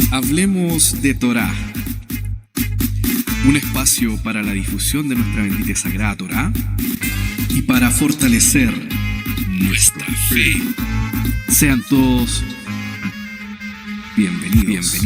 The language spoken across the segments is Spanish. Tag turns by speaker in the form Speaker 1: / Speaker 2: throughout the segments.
Speaker 1: Hablemos de Torá, un espacio para la difusión de nuestra bendita y sagrada Torá y para fortalecer nuestra fe. Sean todos bienvenidos.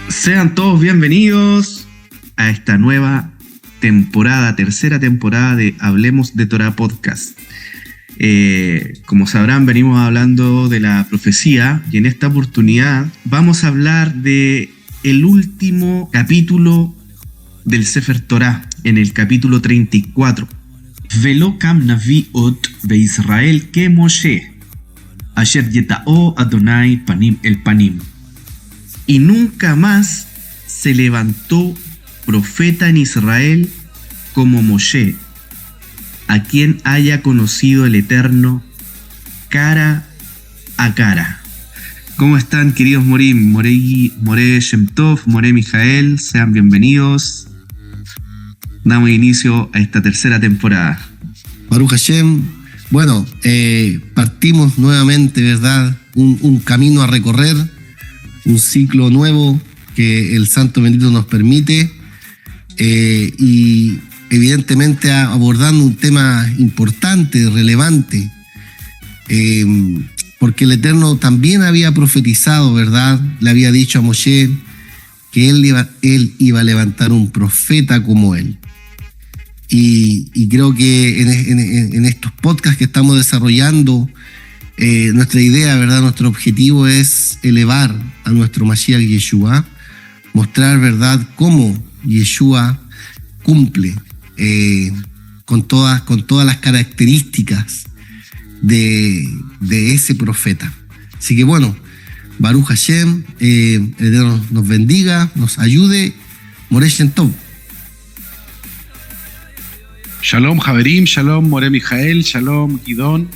Speaker 2: Sean todos bienvenidos a esta nueva temporada, tercera temporada de Hablemos de Torá Podcast. Como sabrán, venimos hablando de la profecía y en esta oportunidad vamos a hablar de el último capítulo del Sefer Torá, en el capítulo 34. Velo kam navi ot beIsrael ke Moshe, asher yetao Adonai panim el panim. Y nunca más se levantó profeta en Israel como Moshe, a quien haya conocido el Eterno cara a cara. ¿Cómo están, queridos Morim? More Shem Tov, More Mijael, sean bienvenidos. Damos inicio a esta tercera temporada.
Speaker 3: Baruch Hashem. Bueno, partimos nuevamente, ¿verdad? Un camino a recorrer, un ciclo nuevo que el Santo Bendito nos permite, y evidentemente abordando un tema importante, relevante, porque el Eterno también había profetizado, ¿verdad? Le había dicho a Moshe que él iba a levantar un profeta como él. Y creo que en estos podcasts que estamos desarrollando, nuestra idea, ¿verdad? Nuestro objetivo es elevar a nuestro Mashiach Yeshua, mostrar, ¿verdad?, cómo Yeshua cumple con todas las características de ese profeta. Así que bueno, Baruch Hashem, el Eterno nos bendiga, nos ayude. More Shem Tov.
Speaker 4: Shalom Javerim, Shalom More Mijael, Shalom Gidón.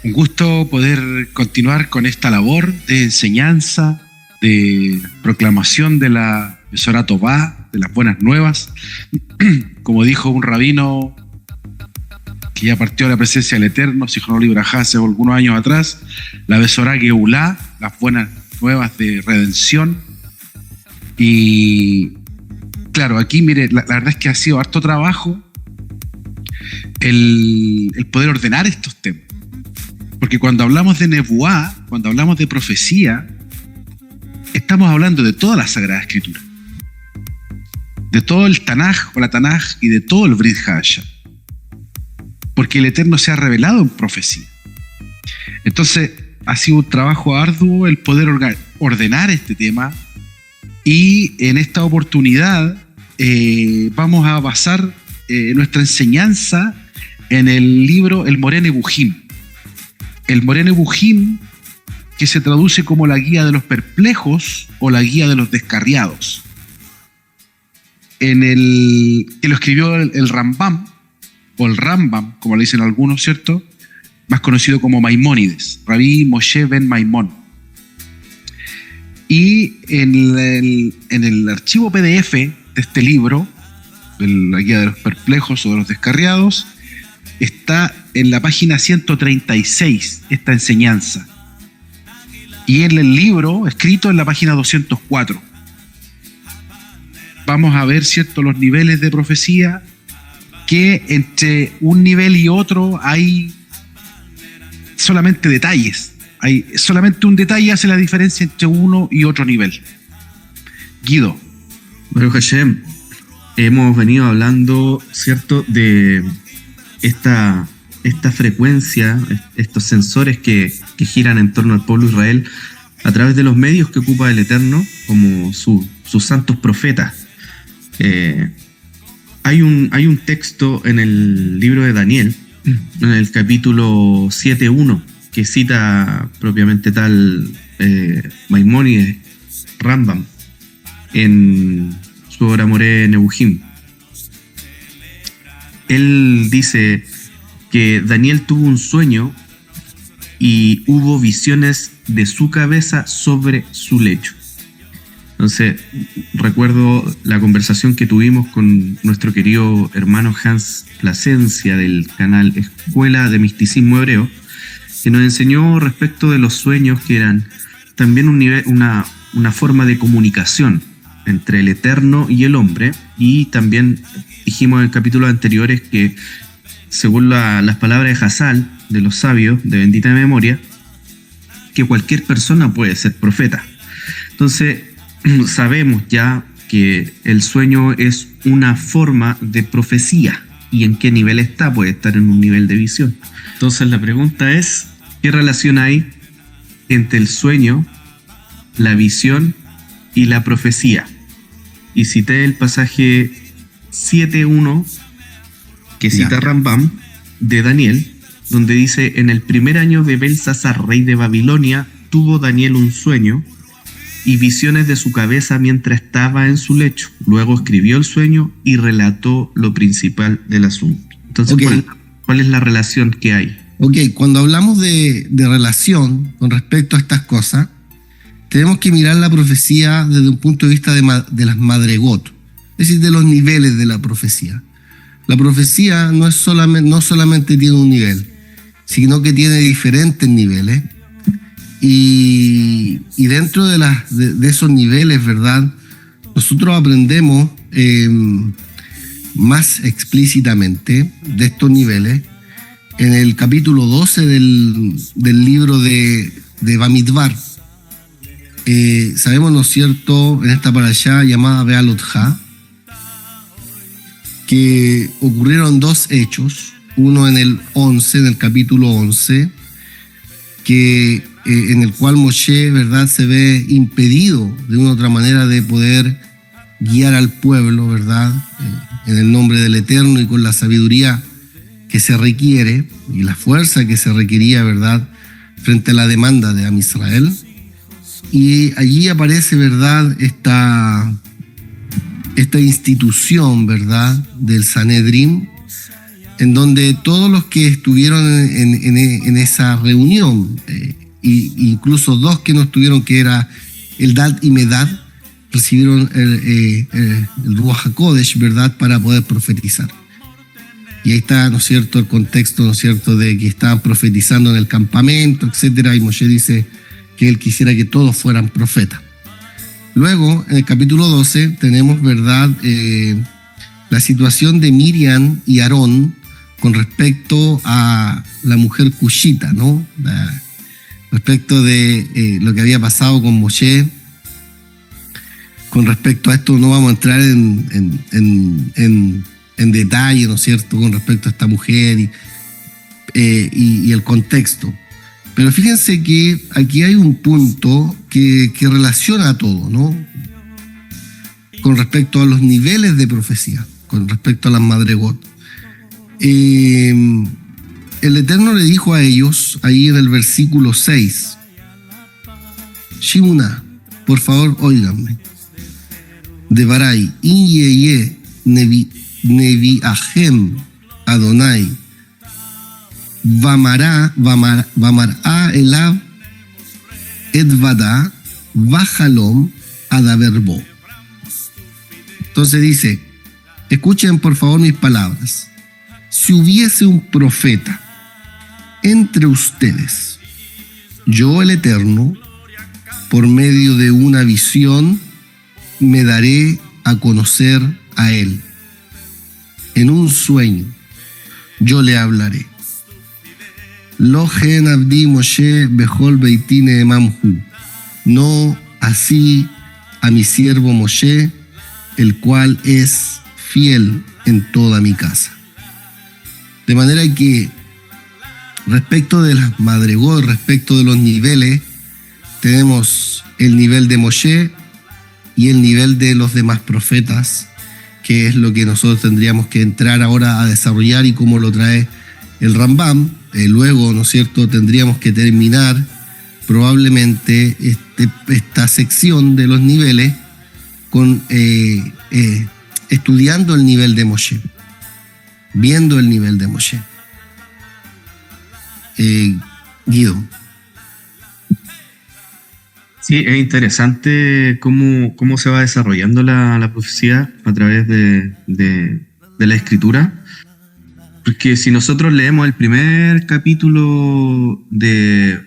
Speaker 4: Un gusto poder continuar con esta labor de enseñanza, de proclamación de la Besorá Tová, de las buenas nuevas. Como dijo un rabino que ya partió a la presencia del Eterno, Zichrono Libraja, hace algunos años atrás, la Besorá Geulá, las buenas nuevas de redención. Y claro, aquí mire, la verdad es que ha sido harto trabajo el poder ordenar estos temas. Porque cuando hablamos de Nebuá, cuando hablamos de profecía, estamos hablando de toda la Sagrada Escritura, de todo el Tanaj o la Tanaj y de todo el Brit Hadashah, porque el Eterno se ha revelado en profecía. Entonces ha sido un trabajo arduo el poder ordenar este tema, y en esta oportunidad vamos a basar nuestra enseñanza en el libro El Moreh Nebuchim. El Moreh Nebuchim, que se traduce como la guía de los perplejos o la guía de los descarriados. Que lo escribió el Rambam, o el Rambam, como le dicen algunos, ¿cierto? Más conocido como Maimónides, Rabí Moshe ben Maimón. Y en el archivo PDF de este libro, de la guía de los perplejos o de los descarriados, está en la página 136 esta enseñanza, y en el libro escrito en la página 204 vamos a ver, ¿cierto?, los niveles de profecía, que entre un nivel y otro hay solamente detalles, solamente un detalle hace la diferencia entre uno y otro nivel. Guido.
Speaker 2: Baruch Hashem, hemos venido hablando, ¿cierto?, de esta frecuencia, estos sensores que giran en torno al pueblo de Israel a través de los medios que ocupa el Eterno como sus santos profetas. Hay un texto en el libro de Daniel en el capítulo 7.1, que cita propiamente tal Maimónides, Rambam, en su obra Moreh Nebuchim. Él dice que Daniel tuvo un sueño y hubo visiones de su cabeza sobre su lecho. Entonces, recuerdo la conversación que tuvimos con nuestro querido hermano Hans Plasencia del canal Escuela de Misticismo Hebreo, que nos enseñó respecto de los sueños, que eran también una forma de comunicación entre el Eterno y el hombre. Y también dijimos en capítulos anteriores que, según las palabras de Hassal, de los sabios de bendita memoria, que cualquier persona puede ser profeta. Entonces, sabemos ya que el sueño es una forma de profecía. ¿Y en qué nivel está? Puede estar en un nivel de visión. Entonces la pregunta es, ¿qué relación hay entre el sueño, la visión y la profecía? Y cité el pasaje 7.1 que cita Rambam de Daniel, donde dice: en el primer año de Belsasar, rey de Babilonia, tuvo Daniel un sueño y visiones de su cabeza mientras estaba en su lecho. Luego escribió el sueño y relató lo principal del asunto. Entonces,
Speaker 3: Okay.
Speaker 2: ¿cuál es la relación que hay?
Speaker 3: Ok, cuando hablamos de relación con respecto a estas cosas, tenemos que mirar la profecía desde un punto de vista de las madregot, es decir, de los niveles de la profecía. La profecía no solamente tiene un nivel, sino que tiene diferentes niveles. Y dentro de esos niveles, ¿verdad?, nosotros aprendemos más explícitamente de estos niveles en el capítulo 12 del libro de Bamidbar. Sabemos, ¿no es cierto?, en esta parashá llamada Bealotja, que ocurrieron dos hechos, uno en el capítulo 11, en el cual Moshe, ¿verdad?, se ve impedido de una u otra manera de poder guiar al pueblo, ¿verdad?, en el nombre del Eterno y con la sabiduría que se requiere y la fuerza que se requería, ¿verdad?, frente a la demanda de Am Israel. Y allí aparece, ¿verdad?, esta institución, ¿verdad?, del Sanedrín, en donde todos los que estuvieron en esa reunión, incluso dos que no estuvieron, que era Eldad y Medad, recibieron el Ruach HaKodesh, ¿verdad?, para poder profetizar. Y ahí está, ¿no es cierto?, el contexto, ¿no es cierto?, de que estaban profetizando en el campamento, etcétera, y Moshe dice que él quisiera que todos fueran profetas. Luego, en el capítulo 12, tenemos, ¿verdad?, la situación de Miriam y Aarón con respecto a la mujer cushita, ¿no? Respecto de lo que había pasado con Moshe. Con respecto a esto no vamos a entrar en detalle, ¿no es cierto?, con respecto a esta mujer y el contexto. Pero fíjense que aquí hay un punto que relaciona todo, ¿no?, con respecto a los niveles de profecía, con respecto a las madregot. El Eterno le dijo a ellos, ahí en el versículo 6, Shimuna, por favor, óiganme. Devarai, in yeye neviahem Adonai, vamará elav edvada vajalom adaverbo. Entonces dice, escuchen por favor mis palabras. Si hubiese un profeta entre ustedes, yo el Eterno, por medio de una visión, me daré a conocer a él. En un sueño, yo le hablaré. Lo gen abdi Moshe bechol beitine emamhu. No así a mi siervo Moshe, el cual es fiel en toda mi casa. De manera que, respecto de las madregot, respecto de los niveles, tenemos el nivel de Moshe y el nivel de los demás profetas, que es lo que nosotros tendríamos que entrar ahora a desarrollar y cómo lo trae el Rambam. Luego, ¿no es cierto?, tendríamos que terminar probablemente esta sección de los niveles con estudiando el nivel de Moshe, viendo el nivel de Moshe. Guido.
Speaker 2: Sí, es interesante cómo se va desarrollando la profecía a través de la escritura. Porque si nosotros leemos el primer capítulo del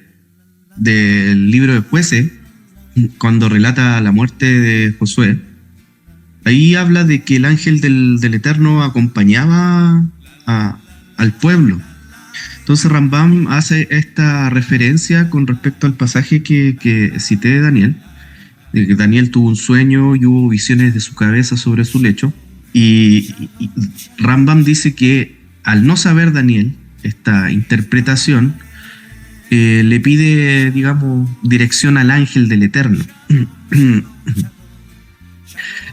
Speaker 2: libro de Jueces, cuando relata la muerte de Josué, ahí habla de que el ángel del Eterno acompañaba al pueblo. Entonces Rambam hace esta referencia con respecto al pasaje que cité de Daniel, de que Daniel tuvo un sueño y hubo visiones de su cabeza sobre su lecho, y Rambam dice que al no saber Daniel esta interpretación, le pide, digamos, dirección al ángel del Eterno.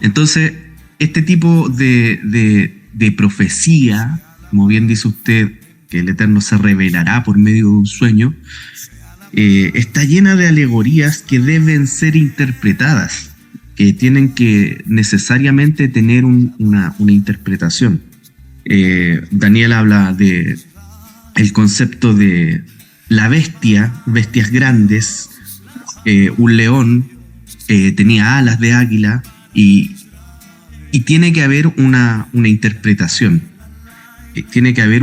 Speaker 2: Entonces, este tipo de profecía, como bien dice usted, que el Eterno se revelará por medio de un sueño, está llena de alegorías que deben ser interpretadas, que tienen que necesariamente tener una interpretación. Daniel habla de el concepto de la bestias grandes, un león, tenía alas de águila, y tiene que haber una interpretación. Tiene que haber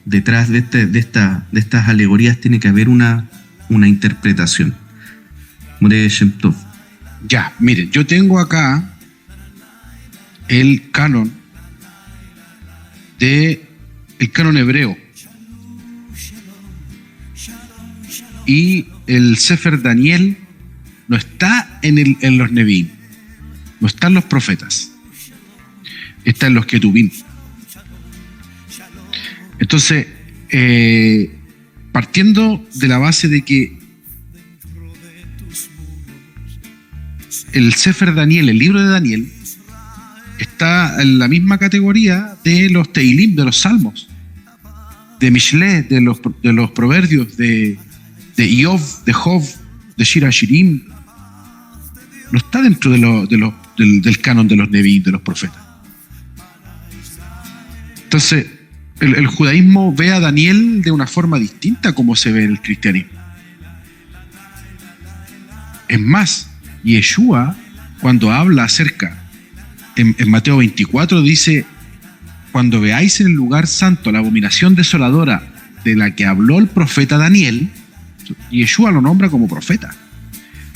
Speaker 2: detrás de estas alegorías tiene que haber una interpretación. Moreh Shem Tov.
Speaker 4: Ya, miren, yo tengo acá el canon hebreo y el Sefer Daniel no está en los Nevi'im, no está en los profetas, está en los Ketubim. Entonces, partiendo de la base de que el Sefer Daniel, el libro de Daniel, está en la misma categoría de los Teilim, de los Salmos, de Mishle, de los Proverbios, de Iov, de Job, de Shir HaShirim. No está dentro del canon de los Nevi'im, de los profetas. Entonces, el judaísmo ve a Daniel de una forma distinta a como se ve el cristianismo. Es más, Yeshua, cuando habla acerca, en Mateo 24, dice: cuando veáis en el lugar santo la abominación desoladora de la que habló el profeta Daniel, Yeshua lo nombra como profeta.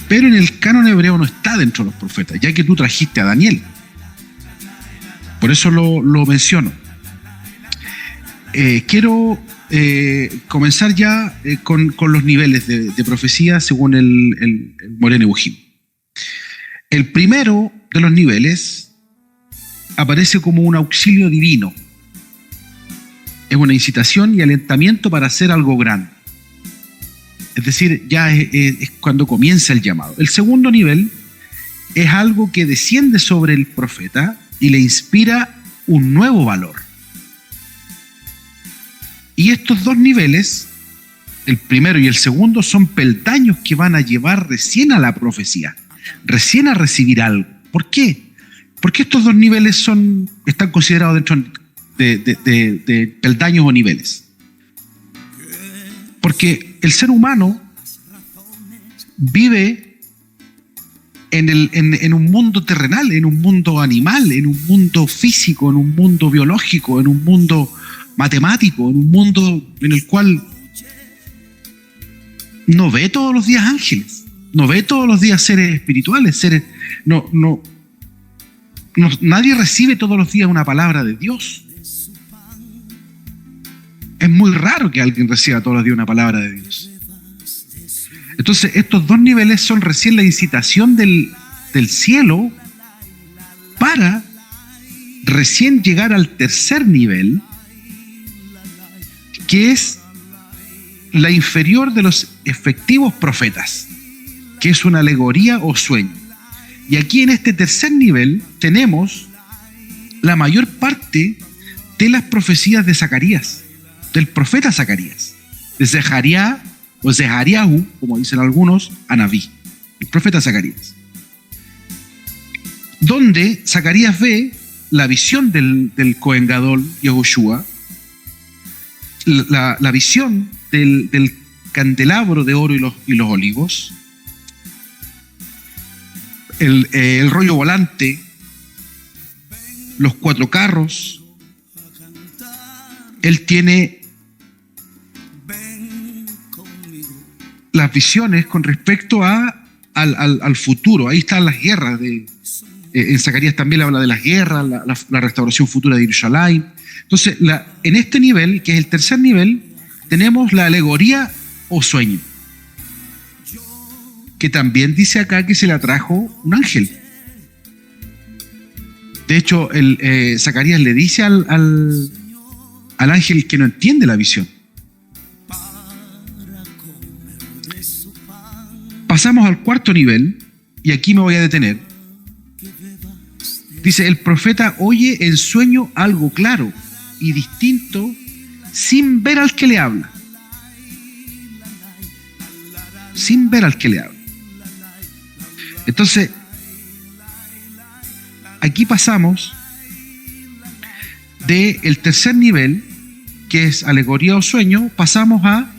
Speaker 4: Pero en el canon hebreo no está dentro de los profetas, ya que tú trajiste a Daniel. Por eso lo menciono. Quiero comenzar ya con los niveles de profecía según el Moreh Nevuchim. El primero de los niveles aparece como un auxilio divino. Es una incitación y alentamiento para hacer algo grande. Es decir, ya es cuando comienza el llamado. El segundo nivel es algo que desciende sobre el profeta y le inspira un nuevo valor. Y estos dos niveles, el primero y el segundo, son peldaños que van a llevar recién a la profecía, recién a recibir algo. ¿Por qué? Porque estos dos niveles están considerados dentro de peldaños o niveles. Porque el ser humano vive en un mundo terrenal, en un mundo animal, en un mundo físico, en un mundo biológico, en un mundo matemático, en un mundo en el cual no ve todos los días ángeles, no ve todos los días seres espirituales, nadie recibe todos los días una palabra de Dios. Es muy raro que alguien reciba todos los días una palabra de Dios. Entonces, estos dos niveles son recién la incitación del cielo para recién llegar al tercer nivel, que es la inferior de los efectivos profetas, que es una alegoría o sueño. Y aquí en este tercer nivel tenemos la mayor parte de las profecías de Zacarías, del profeta Zacarías, de Zeharia o Zehariahu, como dicen algunos, a Nabí, el profeta Zacarías, donde Zacarías ve la visión del Cohen Gadol Yehoshua, la visión del candelabro de oro y los olivos, el rollo volante, los 4 carros. Él tiene las visiones con respecto al futuro. Ahí están las guerras. En Zacarías también habla de las guerras, la restauración futura de Jerusalén. Entonces, en este nivel, que es el tercer nivel, tenemos la alegoría o sueño, que también dice acá que se le atrajo un ángel. De hecho, Zacarías le dice al ángel que no entiende la visión. Pasamos al cuarto nivel, y aquí me voy a detener. Dice, el profeta oye en sueño algo claro y distinto sin ver al que le habla. Sin ver al que le habla. Entonces, aquí pasamos del tercer nivel, que es alegoría o sueño, pasamos a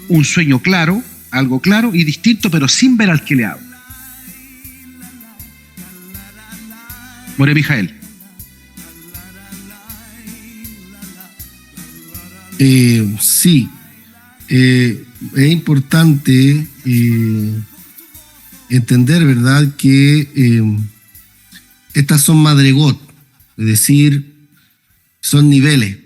Speaker 4: un sueño claro, algo claro y distinto, pero sin ver al que le habla. More Mijael.
Speaker 3: Sí, es importante entender, ¿verdad?, que estas son madregot, es decir, son niveles.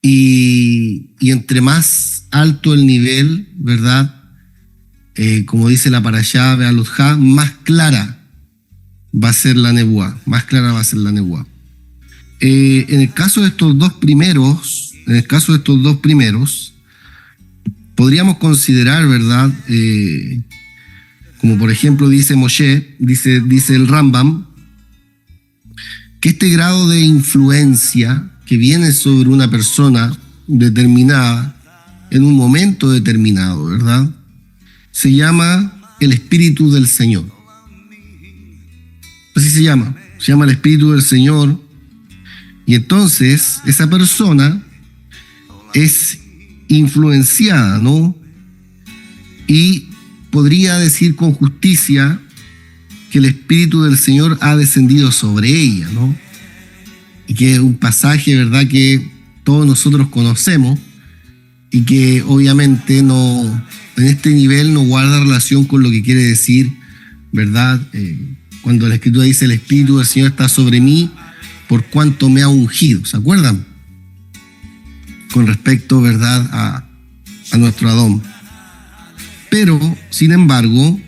Speaker 3: Y entre más alto el nivel, ¿verdad?, como dice la parashá Be'alotja, más clara va a ser la nebuá, más clara va a ser la nebuá. En el caso de estos dos primeros, podríamos considerar, ¿verdad?, como por ejemplo dice Moshe, dice el Rambam, que este grado de influencia que viene sobre una persona determinada en un momento determinado, ¿verdad?, se llama el Espíritu del Señor. Así se llama el Espíritu del Señor. Y entonces esa persona es influenciada, ¿no? Y podría decir con justicia que el Espíritu del Señor ha descendido sobre ella, ¿no? Y que es un pasaje, ¿verdad?, que todos nosotros conocemos y que obviamente en este nivel no guarda relación con lo que quiere decir, ¿verdad?, cuando la Escritura dice el Espíritu del Señor está sobre mí por cuanto me ha ungido, ¿se acuerdan? Con respecto, ¿verdad?, a nuestro Adón. Pero, sin embargo,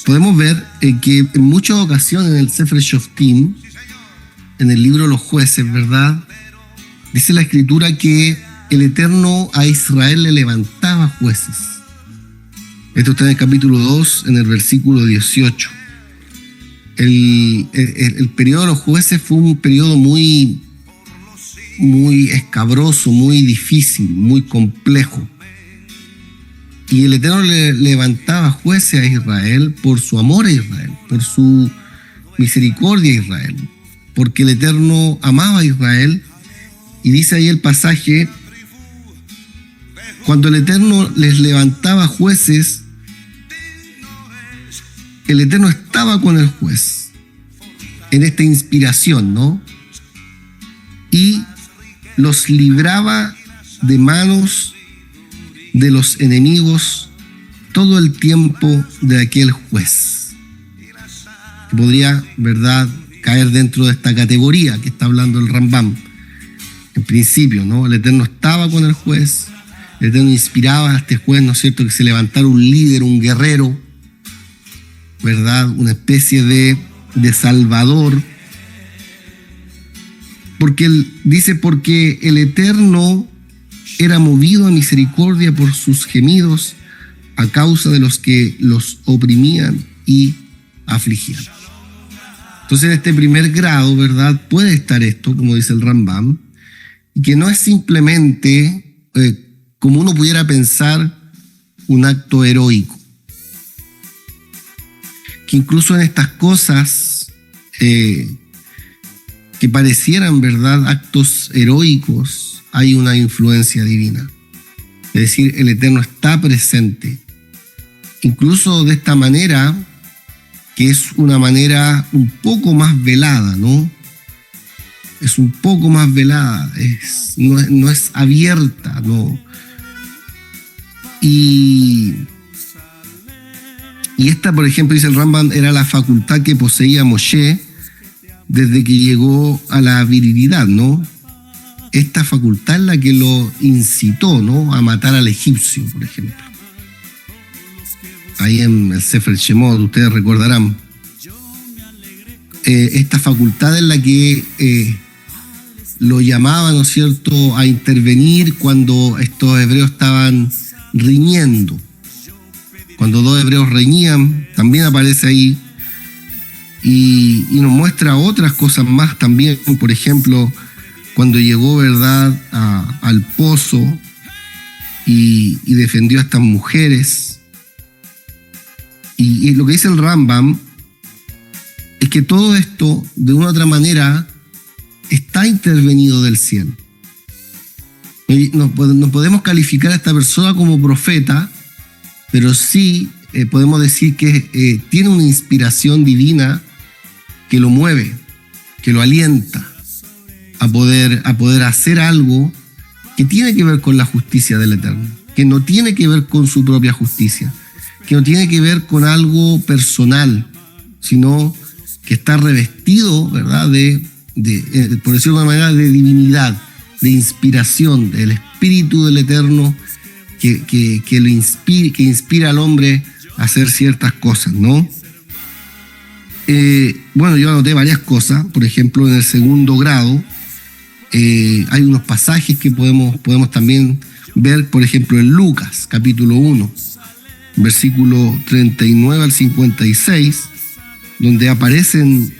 Speaker 3: podemos ver que en muchas ocasiones en el Sefer Shoftim, en el libro de los jueces, ¿verdad?, dice la Escritura que el Eterno a Israel le levantaba jueces. Esto está en el capítulo 2, en el versículo 18. El periodo de los jueces fue un periodo muy escabroso, muy difícil, muy complejo. Y el Eterno le levantaba jueces a Israel por su amor a Israel, por su misericordia a Israel, porque el Eterno amaba a Israel. Y dice ahí el pasaje, cuando el Eterno les levantaba jueces, el Eterno estaba con el juez en esta inspiración, ¿no? Y los libraba de manos de los enemigos todo el tiempo de aquel juez. Que podría, ¿verdad?, caer dentro de esta categoría que está hablando el Rambam. En principio, ¿no? El Eterno estaba con el juez, el Eterno inspiraba a este juez, ¿no es cierto?, que se levantara un líder, un guerrero, ¿verdad?, una especie de salvador. Porque porque el Eterno era movido a misericordia por sus gemidos a causa de los que los oprimían y afligían. Entonces, en este primer grado, ¿verdad?, puede estar esto, como dice el Rambam, y que no es simplemente, como uno pudiera pensar, un acto heroico. Que incluso en estas cosas que parecieran, ¿verdad?, actos heroicos, hay una influencia divina. Es decir, el Eterno está presente. Incluso de esta manera, que es una manera un poco más velada, ¿no? Es un poco más velada, no es abierta, ¿no? Y esta, por ejemplo, dice el Rambam, era la facultad que poseía Moshe desde que llegó a la virilidad, ¿no? Esta facultad es la que lo incitó, ¿no?, a matar al egipcio, por ejemplo. Ahí en el Sefer Shemot, ustedes recordarán. Esta facultad es la que lo llamaba, ¿no es cierto?, a intervenir cuando estos hebreos estaban riñendo. Cuando dos hebreos reñían, también aparece ahí. Y nos muestra otras cosas más también. Por ejemplo, cuando llegó, ¿verdad?, al pozo y defendió a estas mujeres. Y lo que dice el Rambam es que todo esto, de una u otra manera, está intervenido del cielo. No podemos calificar a esta persona como profeta, pero sí podemos decir que tiene una inspiración divina que lo mueve, que lo alienta a poder hacer algo que tiene que ver con la justicia del Eterno, que no tiene que ver con su propia justicia, que no tiene que ver con algo personal, sino que está revestido, ¿verdad?, por decirlo de una manera, de divinidad, de inspiración, del Espíritu del Eterno que lo inspira al hombre a hacer ciertas cosas, ¿no? Bueno, yo anoté varias cosas. Por ejemplo, en el segundo grado hay unos pasajes que podemos también ver, por ejemplo, en Lucas, capítulo 1, versículo 39 al 56, donde aparecen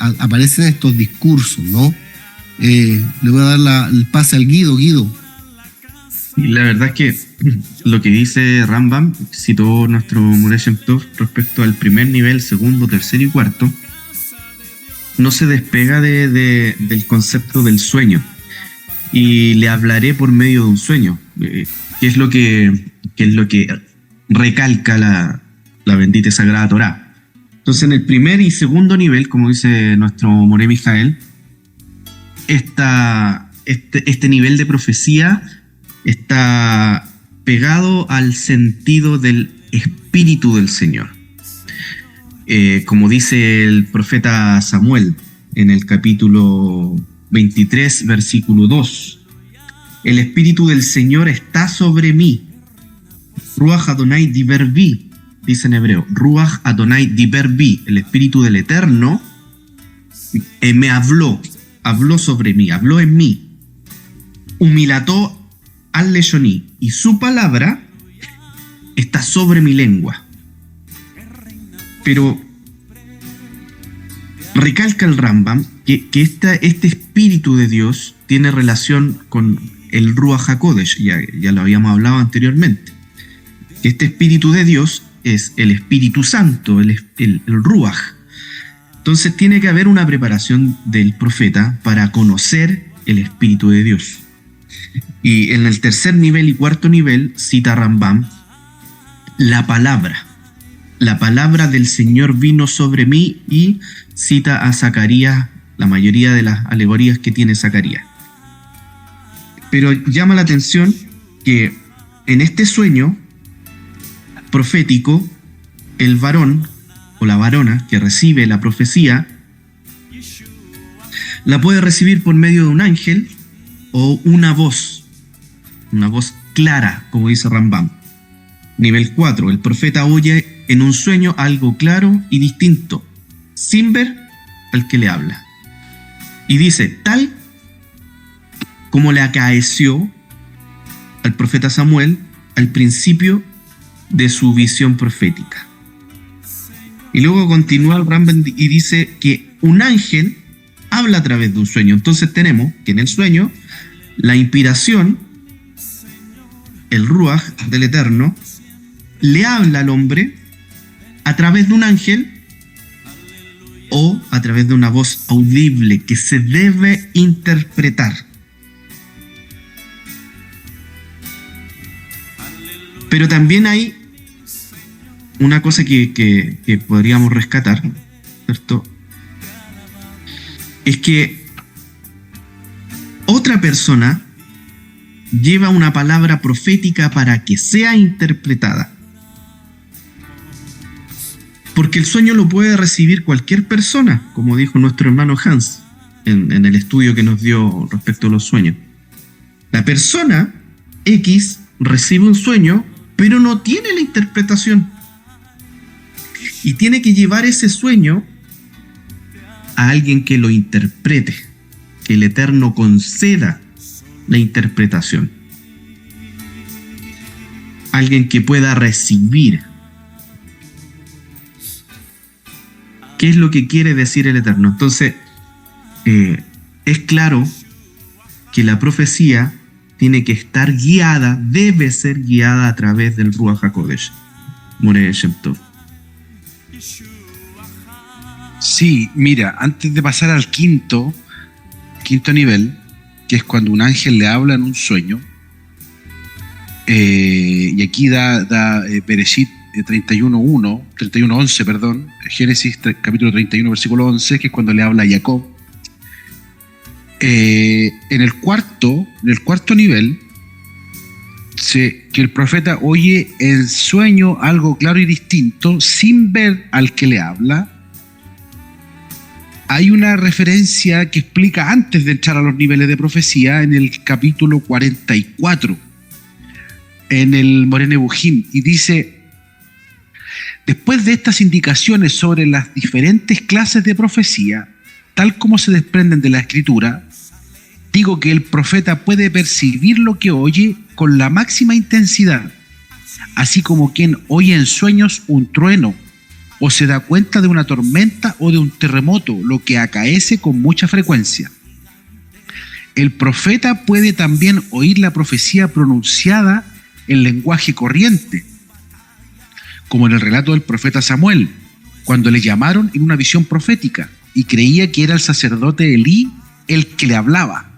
Speaker 3: estos discursos, ¿no? Le voy a dar el pase al Guido.
Speaker 2: Y la verdad es que lo que dice Rambam, citó nuestro Moreh Shem Tov respecto al primer nivel, segundo, tercero y cuarto, no se despega del concepto del sueño. Y le hablaré por medio de un sueño, que es lo que recalca la bendita y sagrada Torá. Entonces, en el primer y segundo nivel, como dice nuestro Moreh Mijael, este nivel de profecía está pegado al sentido del Espíritu del Señor. Como dice el profeta Samuel en el capítulo 23, versículo 2. El Espíritu del Señor está sobre mí. Ruach Adonai diber bi, dice en hebreo. Ruach Adonai diber bi, el Espíritu del Eterno, me habló sobre mí, habló en mí. Humilató al leyoní, y su palabra está sobre mi lengua. Pero recalca el Rambam que este Espíritu de Dios tiene relación con el Ruach HaKodesh, ya lo habíamos hablado anteriormente. Este Espíritu de Dios es el Espíritu Santo, el Ruach. Entonces tiene que haber una preparación del profeta para conocer el Espíritu de Dios. Y en el tercer nivel y cuarto nivel cita Rambam la palabra del Señor vino sobre mí, y cita a Zacarías, la mayoría de las alegorías que tiene Zacarías. Pero llama la atención que en este sueño profético, el varón o la varona que recibe la profecía la puede recibir por medio de un ángel o una voz clara, como dice Rambam. Nivel 4, el profeta oye en un sueño algo claro y distinto, sin ver al que le habla. Y dice, tal como le acaeció al profeta Samuel al principio de su visión profética. Y luego continúa el Rambam y dice que un ángel habla a través de un sueño. Entonces tenemos que en el sueño la inspiración, el ruaj del Eterno, le habla al hombre a través de un ángel o a través de una voz audible que se debe interpretar. Pero también hay una cosa que podríamos rescatar, ¿cierto? Es que otra persona lleva una palabra profética para que sea interpretada. Porque el sueño lo puede recibir cualquier persona, como dijo nuestro hermano Hans en el estudio que nos dio respecto a los sueños. La persona X recibe un sueño, pero no tiene la interpretación. Y tiene que llevar ese sueño a alguien que lo interprete, que el Eterno conceda la interpretación. Alguien que pueda recibir. ¿Qué es lo que quiere decir el Eterno? Entonces, es claro que la profecía tiene que estar guiada, debe ser guiada a través del Ruach HaKodesh. Moreh Shem Tov.
Speaker 4: Sí, mira, antes de pasar al quinto nivel, que es cuando un ángel le habla en un sueño, y aquí da Bereshit 31:11, perdón, Génesis capítulo 31, versículo 11, que es cuando le habla a Jacob. En el cuarto nivel, que el profeta oye en sueño algo claro y distinto, sin ver al que le habla. Hay una referencia que explica antes de entrar a los niveles de profecía en el capítulo 44, en el Moreh Nevuchim, y dice: después de estas indicaciones sobre las diferentes clases de profecía, tal como se desprenden de la Escritura, digo que el profeta puede percibir lo que oye con la máxima intensidad, así como quien oye en sueños un trueno, o se da cuenta de una tormenta o de un terremoto, lo que acaece con mucha frecuencia. El profeta puede también oír la profecía pronunciada en lenguaje corriente, como en el relato del profeta Samuel, cuando le llamaron en una visión profética y creía que era el sacerdote Elí el que le hablaba,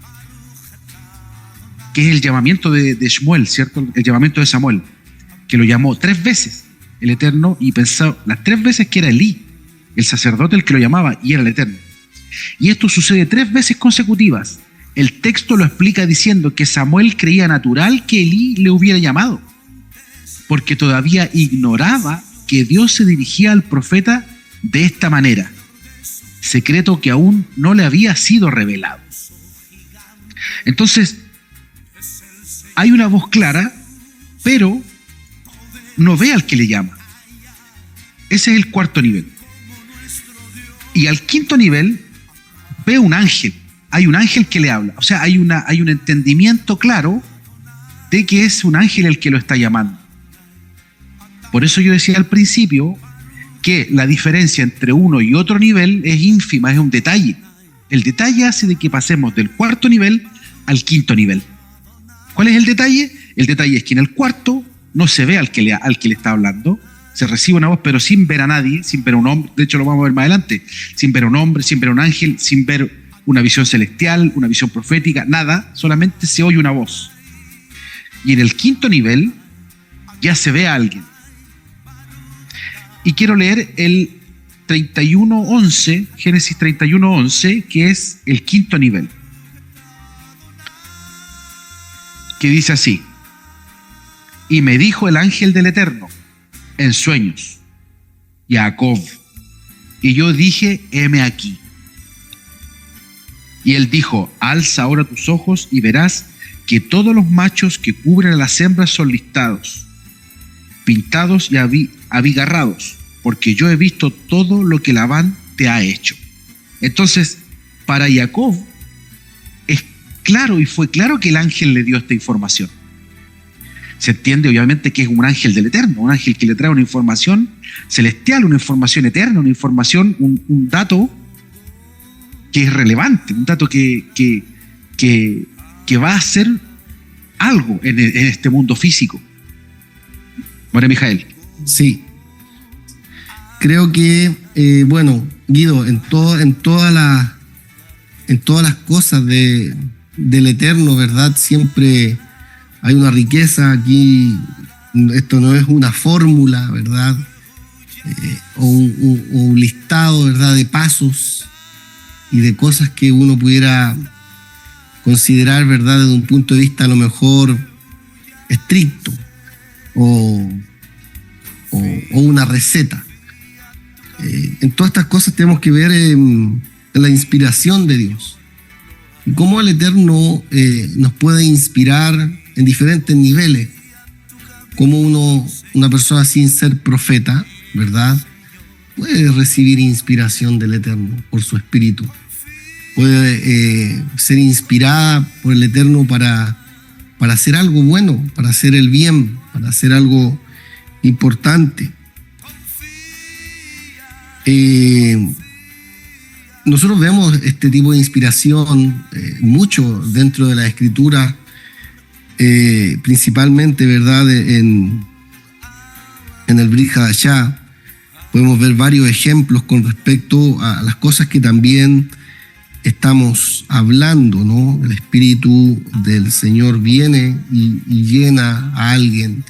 Speaker 4: que es el llamamiento de Shmuel, ¿cierto? El llamamiento de Samuel, que lo llamó 3 veces el Eterno y pensó las 3 veces que era Elí, el sacerdote el que lo llamaba, y era el Eterno. Y esto sucede 3 veces consecutivas. El texto lo explica diciendo que Samuel creía natural que Elí le hubiera llamado, porque todavía ignoraba que Dios se dirigía al profeta de esta manera, secreto que aún no le había sido revelado. Entonces, hay una voz clara, pero no ve al que le llama. Ese es el cuarto nivel. Y al quinto nivel ve un ángel. Hay un ángel que le habla. O sea, hay un entendimiento claro de que es un ángel el que lo está llamando. Por eso yo decía al principio que la diferencia entre uno y otro nivel es ínfima, es un detalle. El detalle hace de que pasemos del cuarto nivel al quinto nivel. ¿Cuál es el detalle? El detalle es que en el cuarto no se ve al que le está hablando, se recibe una voz, pero sin ver a nadie, sin ver a un hombre. De hecho, lo vamos a ver más adelante. Sin ver a un hombre, sin ver a un ángel, sin ver una visión celestial, una visión profética, nada, solamente se oye una voz. Y en el quinto nivel ya se ve a alguien. Y quiero leer el 31:11, Génesis 31:11, que es el quinto nivel, que dice así: y me dijo el ángel del Eterno en sueños, Jacob, y yo dije, heme aquí. Y él dijo, alza ahora tus ojos y verás que todos los machos que cubren a las hembras son listados, pintados y abigarrados, porque yo he visto todo lo que Labán te ha hecho. Entonces, para Jacob es claro, y fue claro que el ángel le dio esta información. Se entiende obviamente que es un ángel del Eterno, un ángel que le trae una información celestial, una información eterna, una información, un dato que es relevante, un dato que va a hacer algo en este mundo físico. María Mijael.
Speaker 3: Sí. Creo que, Guido, en todas las cosas del Eterno, ¿verdad? Siempre hay una riqueza aquí. Esto no es una fórmula, ¿verdad? O un listado, ¿verdad? De pasos y de cosas que uno pudiera considerar, ¿verdad? Desde un punto de vista a lo mejor estricto o una receta. En todas estas cosas tenemos que ver en la inspiración de Dios y cómo el Eterno nos puede inspirar en diferentes niveles, como una persona sin ser profeta, ¿verdad? Puede recibir inspiración del Eterno por su espíritu, puede ser inspirada por el Eterno para hacer algo bueno, para hacer el bien, para hacer algo importante. Nosotros vemos este tipo de inspiración mucho dentro de la Escritura, principalmente, ¿verdad? En el Brit Hadashah podemos ver varios ejemplos con respecto a las cosas que también estamos hablando, ¿no? El Espíritu del Señor viene y llena a alguien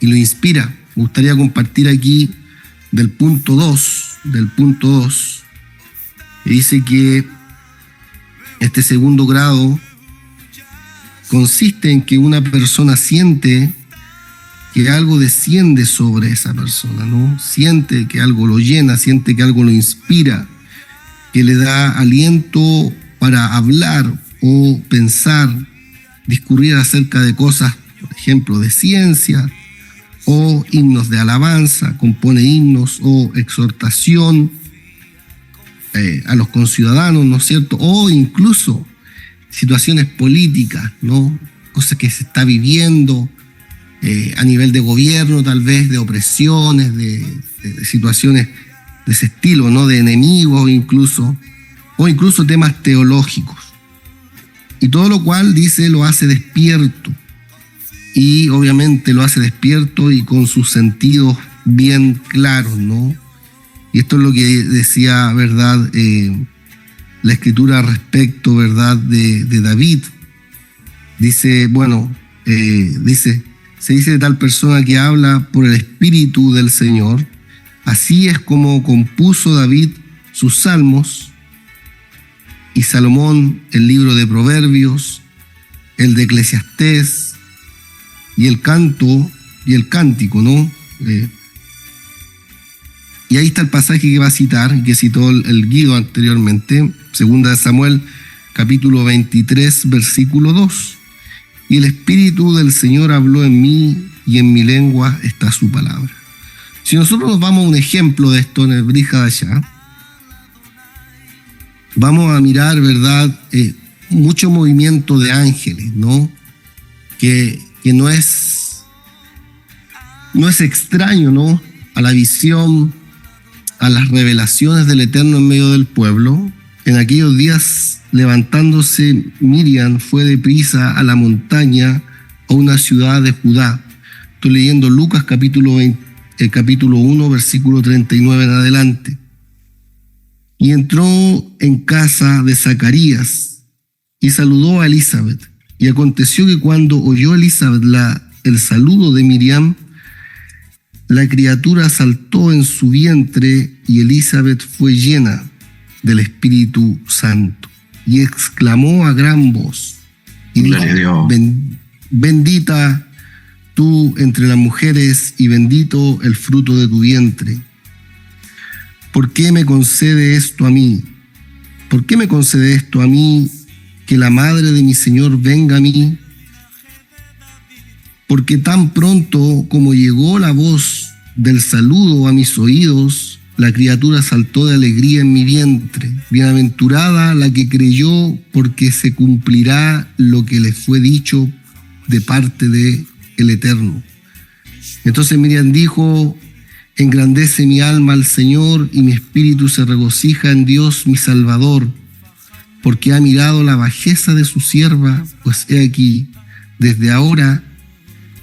Speaker 3: y lo inspira. Me gustaría compartir aquí del punto 2, que dice que este segundo grado consiste en que una persona siente que algo desciende sobre esa persona, ¿no? Siente que algo lo llena, siente que algo lo inspira, que le da aliento para hablar o pensar, discurrir acerca de cosas, por ejemplo, de ciencia o himnos de alabanza, compone himnos o exhortación a los conciudadanos, ¿no es cierto? O incluso situaciones políticas, ¿no? Cosas que se está viviendo a nivel de gobierno, tal vez de opresiones, de situaciones de ese estilo, ¿no? De enemigos o incluso temas teológicos. Y todo lo cual, dice, lo hace despierto. Y obviamente lo hace despierto y con sus sentidos bien claros, ¿no? Y esto es lo que decía, ¿verdad? La Escritura respecto, ¿verdad? De David. Dice, se dice de tal persona que habla por el Espíritu del Señor. Así es como compuso David sus salmos, y Salomón el libro de Proverbios, el de Eclesiastés, y el canto y el cántico, ¿no? Y ahí está el pasaje que va a citar, que citó el Guido anteriormente, 2 Samuel, capítulo 23, versículo 2. Y el Espíritu del Señor habló en mí, y en mi lengua está su palabra. Si nosotros nos vamos a un ejemplo de esto en el Brit Hadashah, vamos a mirar, ¿verdad? Mucho movimiento de ángeles, ¿no? Que no es extraño, ¿no? A la visión, a las revelaciones del Eterno en medio del pueblo. En aquellos días, levantándose Miriam, fue deprisa a la montaña, a una ciudad de Judá. Estoy leyendo Lucas capítulo 1, versículo 39 en adelante. Y entró en casa de Zacarías y saludó a Elizabeth. Y aconteció que cuando oyó Elizabeth el saludo de Miriam, la criatura saltó en su vientre, y Elizabeth fue llena del Espíritu Santo. Y exclamó a gran voz y dijo: bendita tú entre las mujeres, y bendito el fruto de tu vientre. ¿Por qué me concede esto a mí? ¿Por qué me concede esto a mí, que la madre de mi Señor venga a mí? Porque tan pronto como llegó la voz del saludo a mis oídos, la criatura saltó de alegría en mi vientre. Bienaventurada la que creyó, porque se cumplirá lo que le fue dicho de parte de el Eterno. Entonces Miriam dijo: engrandece mi alma al Señor, y mi espíritu se regocija en Dios mi Salvador, porque ha mirado la bajeza de su sierva, pues he aquí, desde ahora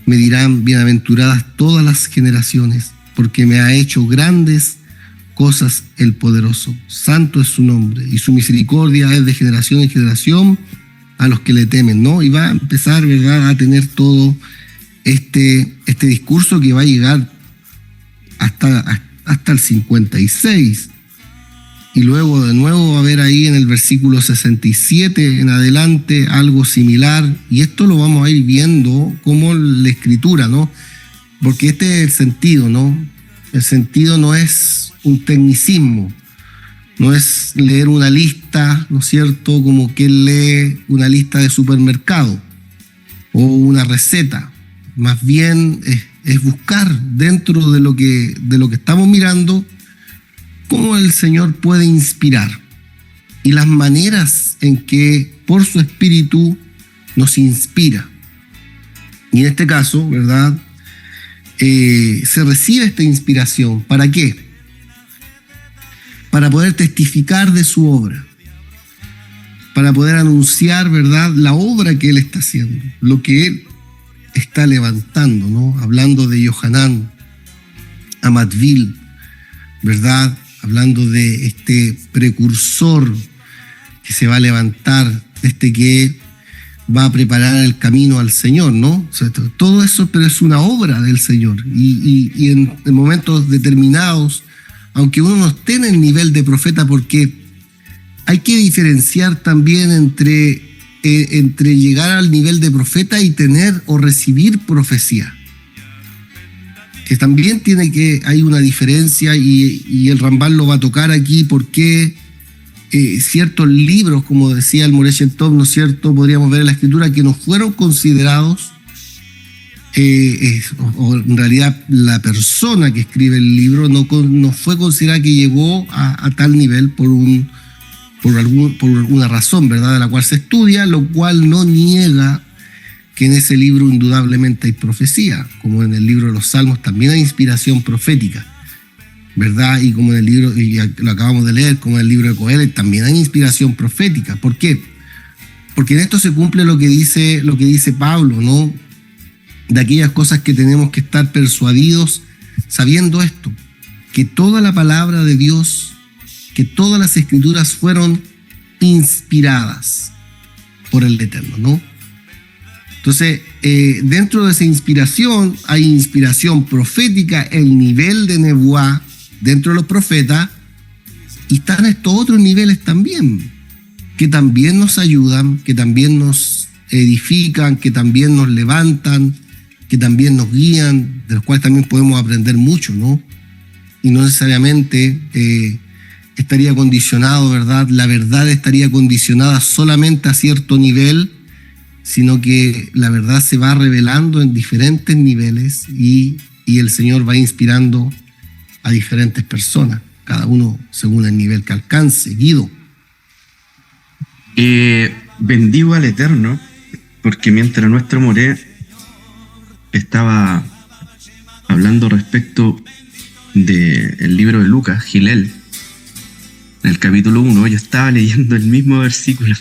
Speaker 3: me dirán bienaventuradas todas las generaciones, porque me ha hecho grandes cosas el poderoso. Santo es su nombre, y su misericordia es de generación en generación a los que le temen, ¿no? Y va a empezar, ¿verdad?, a tener todo este discurso que va a llegar hasta el 56. Y luego de nuevo va a haber ahí en el versículo 67 en adelante algo similar. Y esto lo vamos a ir viendo como la escritura, ¿no? Porque este es el sentido, ¿no? El sentido no es un tecnicismo, no es leer una lista, ¿no es cierto?, como que lee una lista de supermercado o una receta. Más bien es buscar dentro de lo que estamos mirando cómo el Señor puede inspirar y las maneras en que por su Espíritu nos inspira. Y en este caso, ¿verdad?, se recibe esta inspiración. ¿Para qué? Para poder testificar de su obra, para poder anunciar, ¿verdad?, la obra que Él está haciendo, lo que Él está levantando, ¿no? Hablando de Yohanan, Amatvil, ¿verdad?, hablando de este precursor que se va a levantar, que va a preparar el camino al Señor, ¿no? O sea, todo eso, pero es una obra del Señor. Y en momentos determinados, aunque uno no esté en el nivel de profeta, porque hay que diferenciar también entre llegar al nivel de profeta y tener o recibir profecía. Que también hay una diferencia, y el Rambam lo va a tocar aquí, porque ciertos libros, como decía el Moreshen Tov, ¿no es cierto?, podríamos ver en la escritura que no fueron considerados, o en realidad la persona que escribe el libro no fue considerada que llegó a tal nivel por alguna razón, ¿verdad?, de la cual se estudia, lo cual no niega que en ese libro indudablemente hay profecía, como en el libro de los Salmos también hay inspiración profética, ¿verdad? Y como en el libro, y lo acabamos de leer, como en el libro de Coelet, también hay inspiración profética. ¿Por qué? Porque en esto se cumple lo que dice Pablo, ¿no?, de aquellas cosas que tenemos que estar persuadidos, sabiendo esto, que toda la palabra de Dios, que todas las escrituras fueron inspiradas por el Eterno, ¿no? Entonces, dentro de esa inspiración hay inspiración profética, el nivel de Nebuá dentro de los profetas, y están estos otros niveles también, que también nos ayudan, que también nos edifican, que también nos levantan, que también nos guían, de los cuales también podemos aprender mucho, ¿no? Y no necesariamente estaría condicionado, ¿verdad? La verdad estaría condicionada solamente a cierto nivel, sino que la verdad se va revelando en diferentes niveles, y el Señor va inspirando a diferentes personas, cada uno según el nivel que alcance. Guido.
Speaker 2: Bendigo al Eterno, porque mientras nuestro Moré estaba hablando respecto del libro de Lucas, Gilel, en el capítulo 1, yo estaba leyendo el mismo versículo.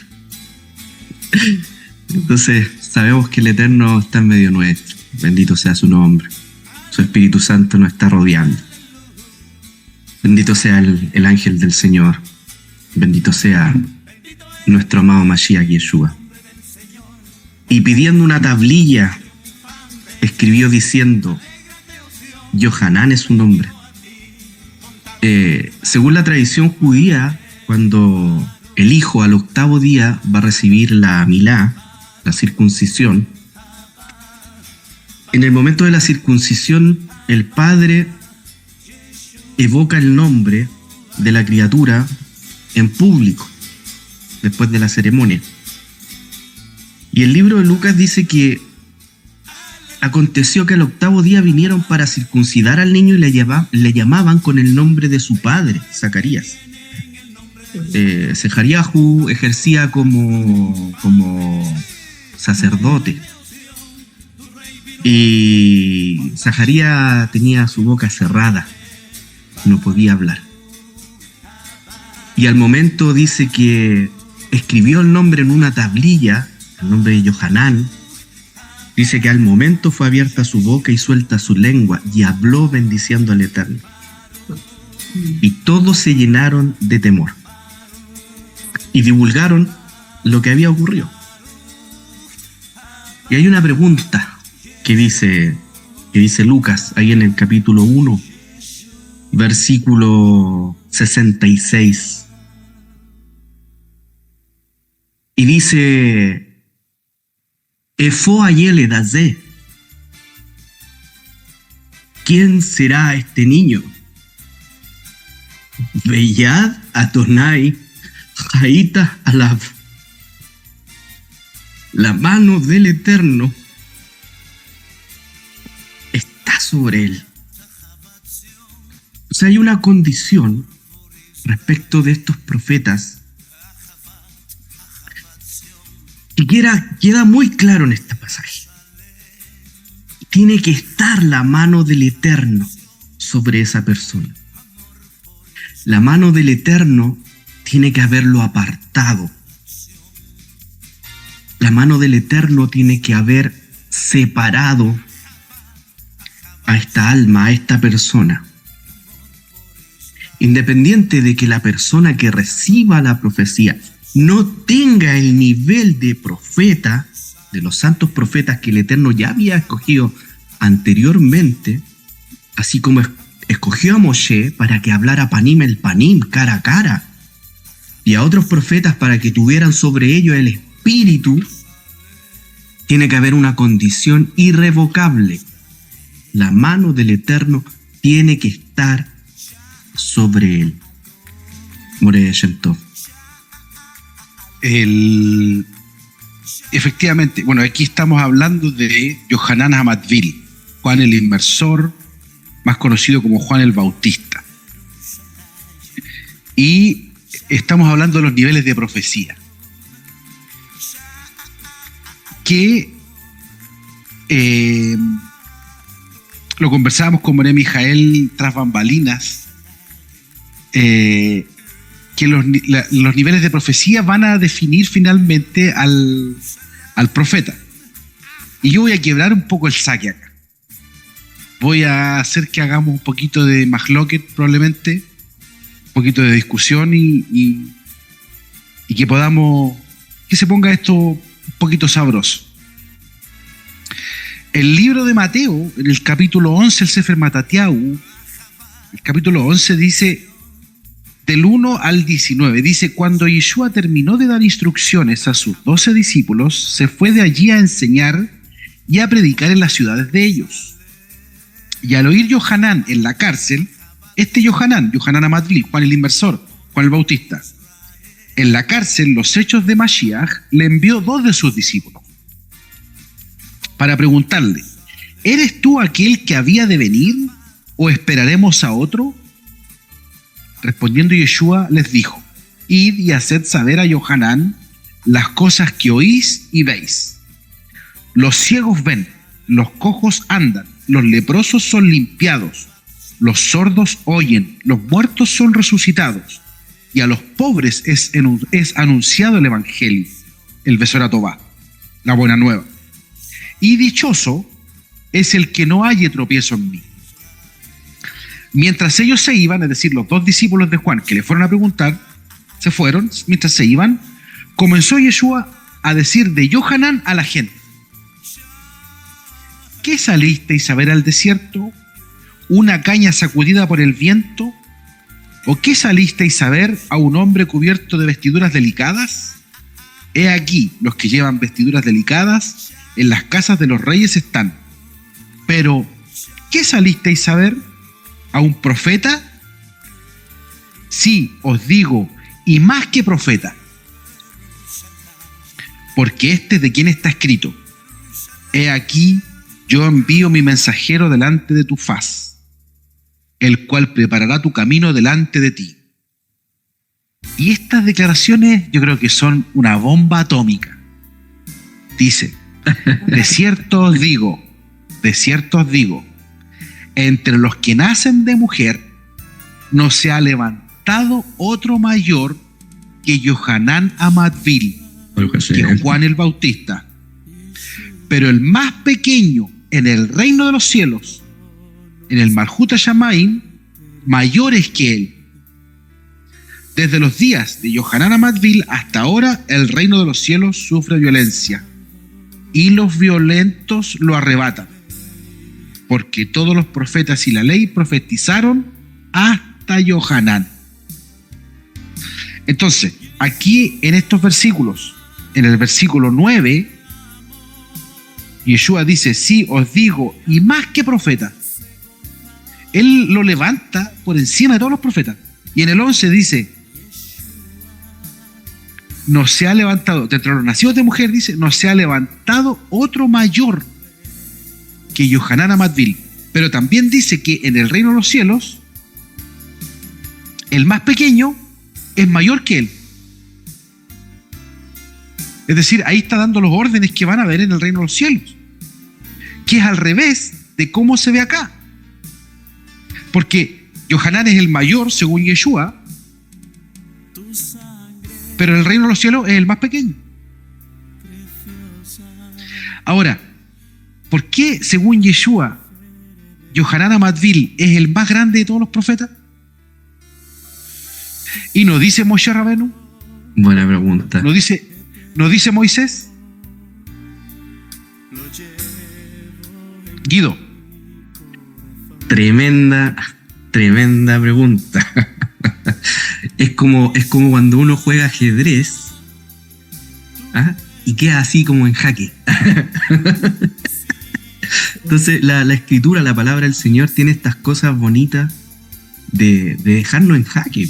Speaker 2: Entonces sabemos que el Eterno está en medio nuestro. Bendito sea su nombre. Su Espíritu Santo nos está rodeando. Bendito sea el ángel del Señor. Bendito sea nuestro amado Mashiach Yeshua. Y pidiendo una tablilla, escribió diciendo: Yohanan es su nombre. Según la tradición judía, cuando el hijo al 8º día va a recibir la milá, la circuncisión, en el momento de la circuncisión el padre evoca el nombre de la criatura en público después de la ceremonia. Y el libro de Lucas dice que aconteció que al 8º día vinieron para circuncidar al niño y le llamaban con el nombre de su padre, Zacarías. Sejariahu ejercía como sacerdote, y Zacarías tenía su boca cerrada, no podía hablar. Y al momento dice que escribió el nombre en una tablilla, el nombre de Johanán. Dice que al momento fue abierta su boca y suelta su lengua y habló bendiciendo al Eterno. Y todos se llenaron de temor y divulgaron lo que había ocurrido. Y hay una pregunta que dice Lucas ahí en el capítulo 1, versículo 66. Y dice: Efo ayele dazé. ¿Quién será este niño? Veyad Adonai Jaita Alav. La mano del Eterno está sobre él. O sea, hay una condición respecto de estos profetas que queda muy claro en este pasaje. Tiene que estar la mano del Eterno sobre esa persona. La mano del Eterno tiene que haberlo apartado. La mano del Eterno tiene que haber separado a esta alma, a esta persona. Independiente de que la persona que reciba la profecía no tenga el nivel de profeta, de los santos profetas que el Eterno ya había escogido anteriormente, así como escogió a Moshe para que hablara panim el panim, cara a cara, y a otros profetas para que tuvieran sobre ellos el espíritu, tiene que haber una condición irrevocable. La mano del Eterno tiene que estar sobre él. Moreh Shem Tov.
Speaker 4: Efectivamente, bueno, aquí estamos hablando de Yohanan Hamadvil, Juan el Inmersor, más conocido como Juan el Bautista. Y estamos hablando de los niveles de profecía. Que lo conversábamos con Moreh Mijael tras bambalinas, que los niveles de profecía van a definir finalmente al profeta. Y yo voy a quebrar un poco el saque acá. Voy a hacer que hagamos un poquito de mahloket, probablemente, un poquito de discusión y que podamos, que se ponga esto un poquito sabroso. El libro de Mateo, en el capítulo 11, el Sefer Matatiahu, el capítulo 11 dice, del 1 al 19, dice: cuando Yeshua terminó de dar instrucciones a sus 12 discípulos, se fue de allí a enseñar y a predicar en las ciudades de ellos. Y al oír Yohanán en la cárcel, Yohanán Hamadvil, Juan el Inmersor, Juan el Bautista, en la cárcel, los hechos de Mashiach, le envió 2 de sus discípulos para preguntarle: ¿eres tú aquel que había de venir o esperaremos a otro? Respondiendo Yeshua les dijo: id y haced saber a Yohanán las cosas que oís y veis. Los ciegos ven, los cojos andan, los leprosos son limpiados, los sordos oyen, los muertos son resucitados, y a los pobres es anunciado el evangelio, el Besora Tová, la buena nueva. Y dichoso es el que no halle tropiezo en mí. Mientras ellos se iban, es decir, los 2 discípulos de Juan que le fueron a preguntar, se fueron, mientras se iban, comenzó Yeshua a decir de Yohanán a la gente: ¿qué salisteis a ver al desierto? ¿Una caña sacudida por el viento? ¿O qué salisteis a ver a un hombre cubierto de vestiduras delicadas? He aquí, los que llevan vestiduras delicadas en las casas de los reyes están. Pero, ¿qué salisteis a ver? ¿A un profeta? Sí, os digo, y más que profeta. Porque este es de quien está escrito: he aquí, yo envío mi mensajero delante de tu faz, el cual preparará tu camino delante de ti. Y estas declaraciones yo creo que son una bomba atómica. Dice: de cierto os digo, entre los que nacen de mujer no se ha levantado otro mayor que Yohanan Amadvil, que es Juan el Bautista. Pero el más pequeño en el reino de los cielos, en el Malhut HaShamayim, mayor es que él. Desde los días de Yohanan Amadvil hasta ahora, el reino de los cielos sufre violencia, y los violentos lo arrebatan, porque todos los profetas y la ley profetizaron hasta Yohanan. Entonces, aquí en estos versículos, en el versículo 9, Yeshua dice: sí, os digo, y más que profeta. Él lo levanta por encima de todos los profetas. Y en el 11 dice: no se ha levantado, de entre los nacidos de mujer, dice, no se ha levantado otro mayor que Yohanan Amadvil. Pero también dice que en el reino de los cielos, el más pequeño es mayor que él. Es decir, ahí está dando los órdenes que van a ver en el reino de los cielos, que es al revés de cómo se ve acá. Porque Yohanan es el mayor según Yeshua, pero en el reino de los cielos es el más pequeño. Ahora, ¿por qué según Yeshua Yohanan Amadvil es el más grande de todos los profetas? ¿Y no dice Moshe Rabenu?
Speaker 2: Buena pregunta.
Speaker 4: ¿No dice Moisés? Guido.
Speaker 2: Tremenda pregunta. Es como cuando uno juega ajedrez, ¿ah? Y queda así como en jaque. Entonces la escritura, la palabra del Señor tiene estas cosas bonitas de dejarnos en jaque.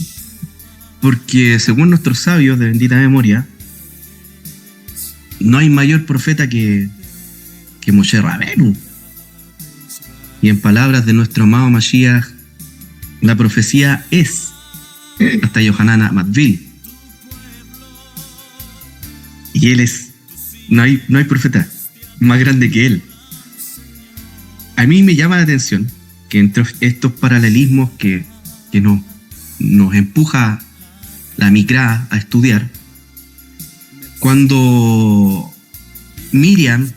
Speaker 2: Porque según nuestros sabios de bendita memoria, no hay mayor profeta que Moshe Rabenu. Y en palabras de nuestro amado Mashiach, la profecía es hasta Yohanan Amadvil. Y él no hay profeta más grande que él. A mí me llama la atención que entre estos paralelismos que nos empuja la Mikra a estudiar, cuando Miriam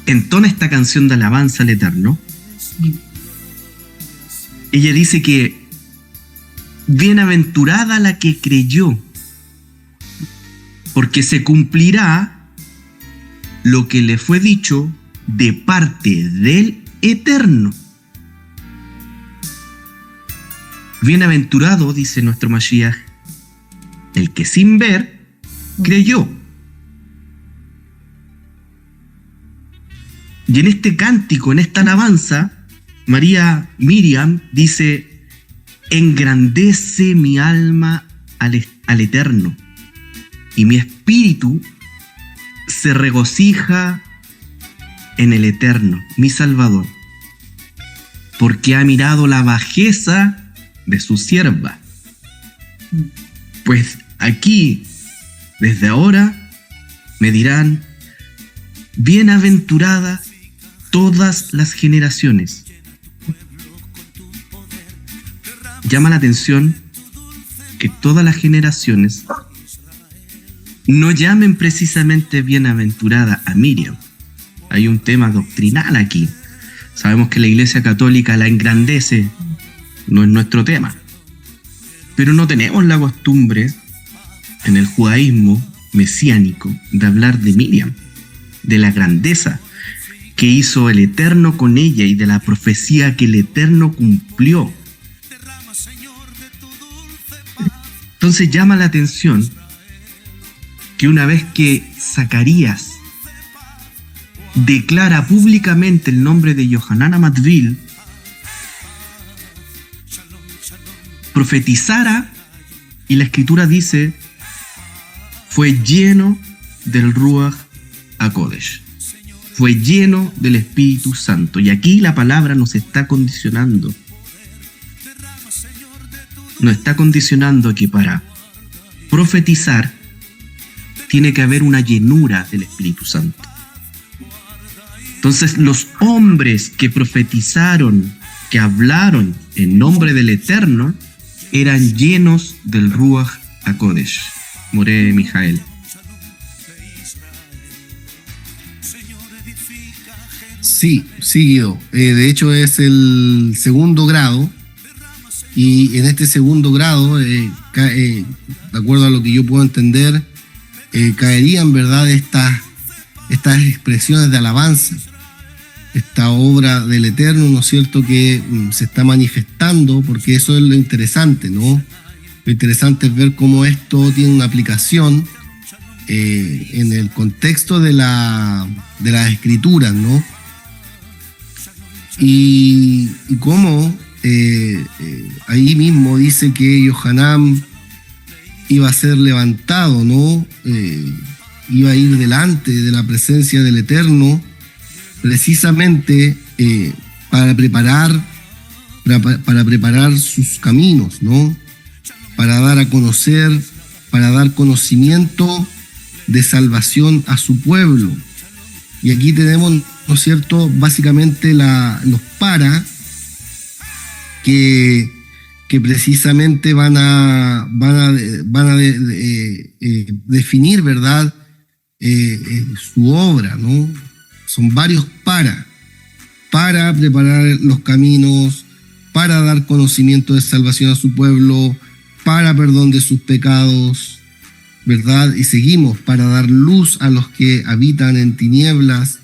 Speaker 2: entona esta canción de alabanza al Eterno, ella dice que bienaventurada la que creyó, porque se cumplirá lo que le fue dicho de parte del Eterno. Bienaventurado, dice nuestro Mashiach, el que sin ver creyó. Y en este cántico, en esta alabanza, Miriam dice: engrandece mi alma al Eterno, y mi espíritu se regocija en el Eterno, mi Salvador, porque ha mirado la bajeza de su sierva. Pues aquí, desde ahora, me dirán: bienaventuradas todas las generaciones. Llama la atención que todas las generaciones no llamen precisamente bienaventurada a Miriam. Hay un tema doctrinal aquí. Sabemos que la Iglesia Católica la engrandece, no es nuestro tema. Pero no tenemos la costumbre en el judaísmo mesiánico de hablar de Miriam, de la grandeza que hizo el Eterno con ella y de la profecía que el Eterno cumplió. Entonces llama la atención que una vez que Zacarías declara públicamente el nombre de Yohanan Amadvil, profetizara, y la escritura dice, fue lleno del Ruach HaKodesh, fue lleno del Espíritu Santo. Y aquí la palabra nos está condicionando. Nos está condicionando que para profetizar tiene que haber una llenura del Espíritu Santo. Entonces los hombres que profetizaron, que hablaron en nombre del Eterno, eran llenos del Ruach HaKodesh. Moré Mijael.
Speaker 3: Sí, Guido. De hecho es el segundo grado, y en este segundo grado, de acuerdo a lo que yo puedo entender, caerían, ¿verdad?, estas expresiones de alabanza, esta obra del Eterno, ¿no es cierto?, que se está manifestando, porque eso es lo interesante, ¿no? Lo interesante es ver cómo esto tiene una aplicación en el contexto de las escrituras, ¿no? Y cómo ahí mismo dice que Yohanan iba a ser levantado, ¿no? Iba a ir delante de la presencia del Eterno, precisamente para preparar sus caminos, ¿no? Para dar a conocer, para dar conocimiento de salvación a su pueblo. Y aquí tenemos, ¿no es cierto?, básicamente los para que precisamente van a definir, ¿verdad?, su obra, ¿no? Son varios para preparar los caminos, para dar conocimiento de salvación a su pueblo, para perdón de sus pecados, ¿verdad? Y seguimos, para dar luz a los que habitan en tinieblas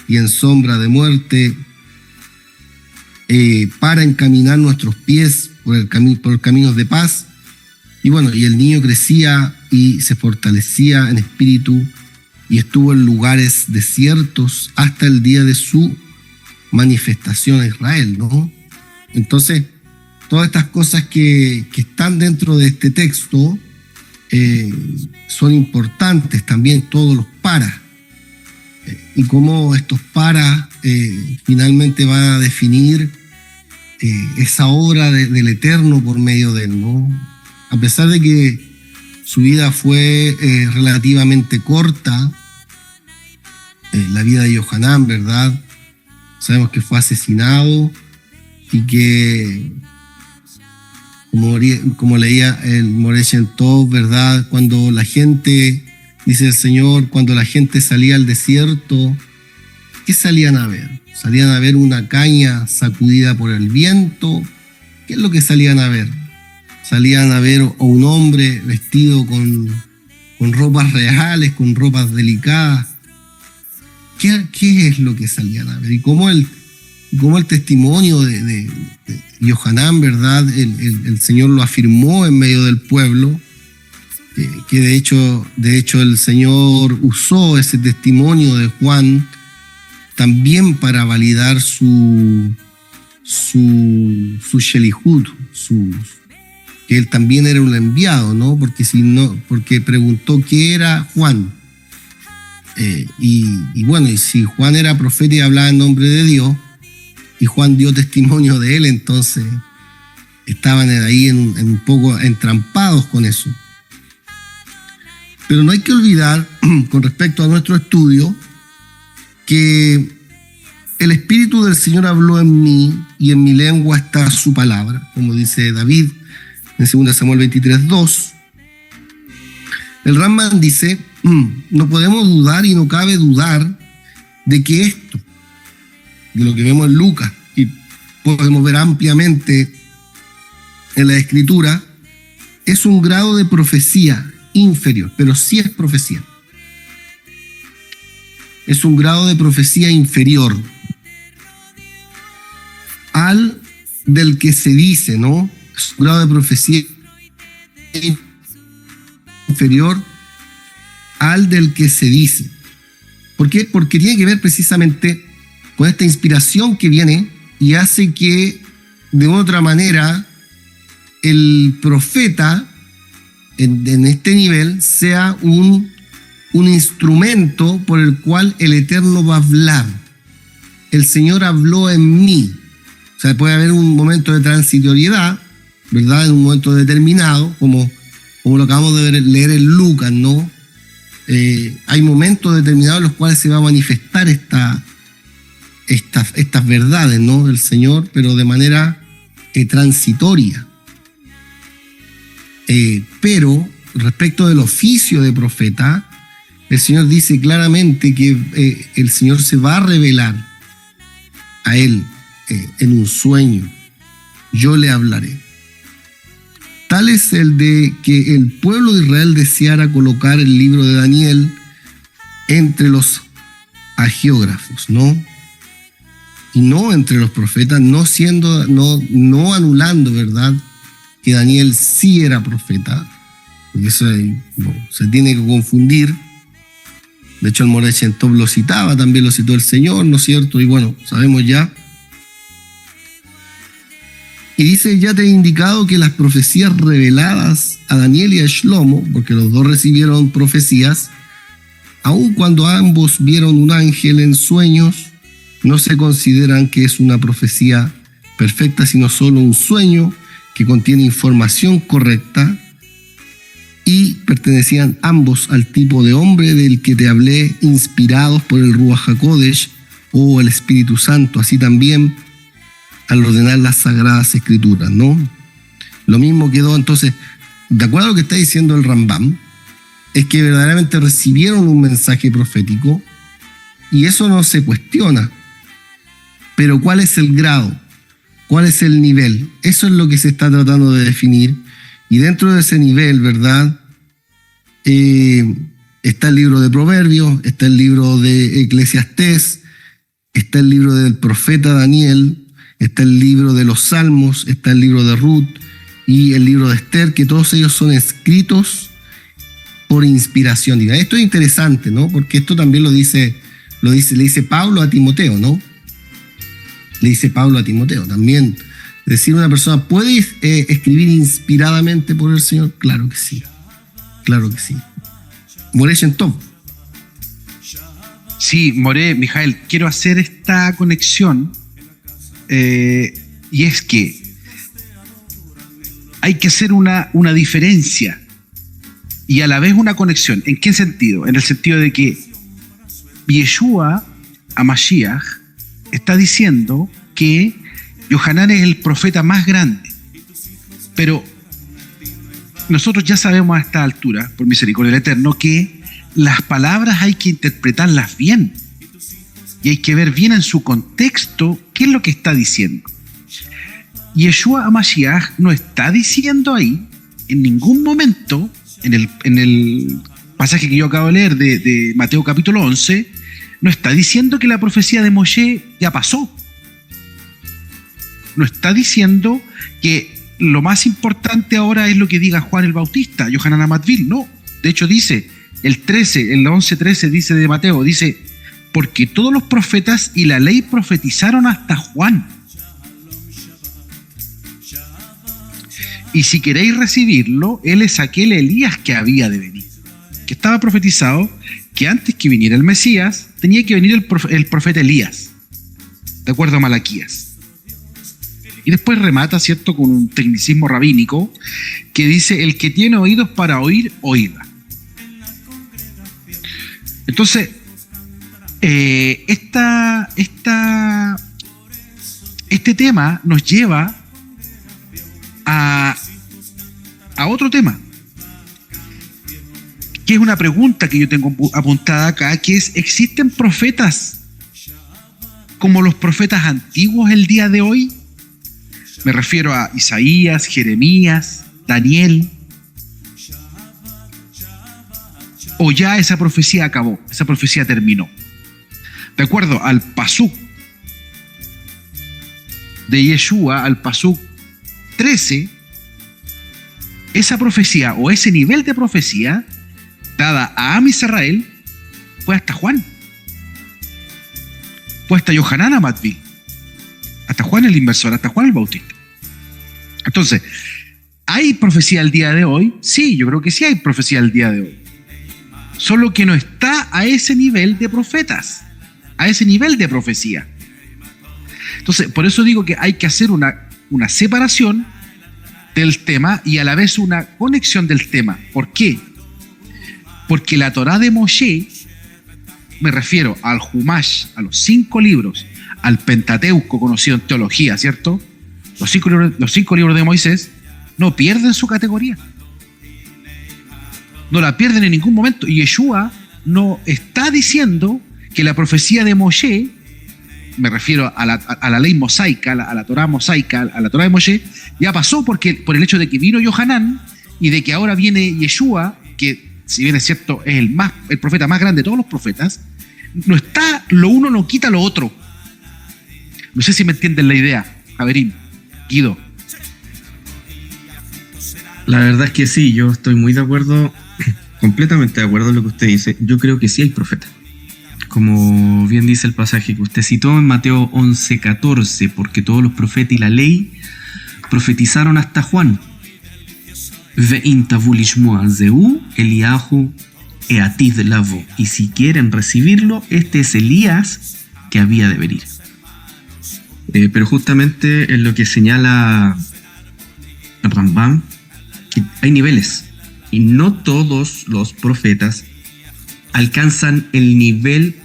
Speaker 3: y en sombra de muerte, para encaminar nuestros pies por caminos de paz. Y bueno, y el niño crecía y se fortalecía en espíritu y estuvo en lugares desiertos hasta el día de su manifestación a Israel, ¿no? Entonces, todas estas cosas que están dentro de este texto son importantes también, todos los para. Y cómo estos para finalmente van a definir esa obra del Eterno por medio de él, ¿no? A pesar de que su vida fue relativamente corta, la vida de Yohanan, ¿verdad? Sabemos que fue asesinado y que, como leía el Moreh Shem Tov, ¿verdad? Cuando la gente, dice el Señor, cuando la gente salía al desierto, ¿qué salían a ver? Salían a ver una caña sacudida por el viento. ¿Qué es lo que salían a ver? Salían a ver a un hombre vestido con ropas reales, con ropas delicadas. ¿Qué es lo que salían a ver? Y cómo el testimonio de Yohanan, ¿verdad? El Señor lo afirmó en medio del pueblo, que de hecho el Señor usó ese testimonio de Juan también para validar su Shelihut, que él también era un enviado, ¿no? Porque preguntó qué era Juan. Y bueno, y si Juan era profeta y hablaba en nombre de Dios, y Juan dio testimonio de él, entonces estaban ahí un poco entrampados con eso. Pero no hay que olvidar, con respecto a nuestro estudio, que el Espíritu del Señor habló en mí y en mi lengua está su palabra, como dice David en 2 Samuel 23:2. El Rambam dice, no podemos dudar y no cabe dudar de que esto, de lo que vemos en Lucas, y podemos ver ampliamente en la Escritura, es un grado de profecía inferior, pero sí es profecía. Es un grado de profecía inferior al del que se dice, ¿no? Es un grado de profecía inferior al del que se dice. ¿Por qué? Porque tiene que ver precisamente con esta inspiración que viene y hace que, de otra manera, el profeta en este nivel sea un instrumento por el cual el Eterno va a hablar. El Señor habló en mí. O sea, puede haber un momento de transitoriedad, ¿verdad? En un momento determinado, como lo acabamos de leer en Lucas, ¿no? Hay momentos determinados en los cuales se va a manifestar estas verdades, ¿no? Del Señor, pero de manera transitoria. Pero respecto del oficio de profeta, el Señor dice claramente que el Señor se va a revelar a él en un sueño. Yo le hablaré. Tal es el de que el pueblo de Israel deseara colocar el libro de Daniel entre los agiógrafos, ¿no? Y no entre los profetas, no anulando, ¿verdad?, que Daniel sí era profeta, porque eso se tiene que confundir. De hecho, el Morechen Top lo citaba, también lo citó el Señor, ¿no es cierto? Y bueno, sabemos ya. Y dice, ya te he indicado que las profecías reveladas a Daniel y a Shlomo, porque los dos recibieron profecías, aun cuando ambos vieron un ángel en sueños, no se consideran que es una profecía perfecta, sino solo un sueño que contiene información correcta, y pertenecían ambos al tipo de hombre del que te hablé, inspirados por el Ruach HaKodesh o el Espíritu Santo, así también al ordenar las Sagradas Escrituras, ¿no? Lo mismo quedó entonces, de acuerdo a lo que está diciendo el Rambam, es que verdaderamente recibieron un mensaje profético, y eso no se cuestiona. Pero ¿cuál es el grado? ¿Cuál es el nivel? Eso es lo que se está tratando de definir. Y dentro de ese nivel, ¿verdad? Está el libro de Proverbios, está el libro de Eclesiastés, está el libro del profeta Daniel, está el libro de los Salmos, está el libro de Ruth y el libro de Esther, que todos ellos son escritos por inspiración divina. Esto es interesante, ¿no? Porque esto también le dice Pablo a Timoteo, ¿no? Le dice Pablo a Timoteo también. Decir, una persona puede escribir inspiradamente por el Señor. Claro que sí. Claro que sí. Morechen Top.
Speaker 4: Sí, More, Mijael, quiero hacer esta conexión. Y es que hay que hacer una diferencia y a la vez una conexión. ¿En qué sentido? En el sentido de que Yeshua HaMashiach está diciendo que Yohanan es el profeta más grande, pero nosotros ya sabemos a esta altura, por misericordia del Eterno, que las palabras hay que interpretarlas bien y hay que ver bien en su contexto qué es lo que está diciendo. Yeshua HaMashiach no está diciendo ahí en ningún momento, en el pasaje que yo acabo de leer de Mateo capítulo 11, no está diciendo que la profecía de Moshe ya pasó. No está diciendo que lo más importante ahora es lo que diga Juan el Bautista, Yohanan HaMatvil. No, de hecho dice, el 11:13 dice de Mateo, dice, porque todos los profetas y la ley profetizaron hasta Juan. Y si queréis recibirlo, él es aquel Elías que había de venir, que estaba profetizado que antes que viniera el Mesías, tenía que venir el profeta Elías, de acuerdo a Malaquías. Y después remata, ¿cierto?, con un tecnicismo rabínico que dice, el que tiene oídos para oír, oiga. Entonces, este tema nos lleva a otro tema, que es una pregunta que yo tengo apuntada acá, que es, ¿existen profetas como los profetas antiguos el día de hoy? Me refiero a Isaías, Jeremías, Daniel. ¿O ya esa profecía acabó? Esa profecía terminó. De acuerdo al pasuk de Yeshua, al pasuk 13, esa profecía o ese nivel de profecía dada a Am Israel fue hasta Juan. Fue hasta Yohanan HaMatvil. Hasta Juan el Inversor, hasta Juan el Bautista. Entonces, ¿hay profecía al día de hoy? Sí, yo creo que sí hay profecía al día de hoy. Solo que no está a ese nivel de profetas, a ese nivel de profecía. Entonces, por eso digo que hay que hacer una separación del tema y a la vez una conexión del tema. ¿Por qué? Porque la Torá de Moshe, me refiero al Humash, a los 5 libros, al Pentateuco conocido en teología, ¿cierto? Los cinco libros de Moisés no pierden su categoría. No la pierden en ningún momento. Y Yeshua no está diciendo que la profecía de Moshe, me refiero a la ley mosaica, a la Torá mosaica, a la Torá de Moshe, ya pasó por el hecho de que vino Yohanan y de que ahora viene Yeshua, que si bien es cierto es el profeta más grande de todos los profetas, no está, lo uno no quita lo otro. No sé si me entienden la idea, Javerín, Guido.
Speaker 2: La verdad es que sí, yo estoy muy de acuerdo, completamente de acuerdo en lo que usted dice. Yo creo que sí hay profeta. Como bien dice el pasaje que usted citó en Mateo 11:14, porque todos los profetas y la ley profetizaron hasta Juan. Ve'in tavu lishmoa zeu Eliyahu eatid lavo. Y si quieren recibirlo, este es Elías que había de venir. Pero justamente en lo que señala Rambam, que hay niveles y no todos los profetas alcanzan el nivel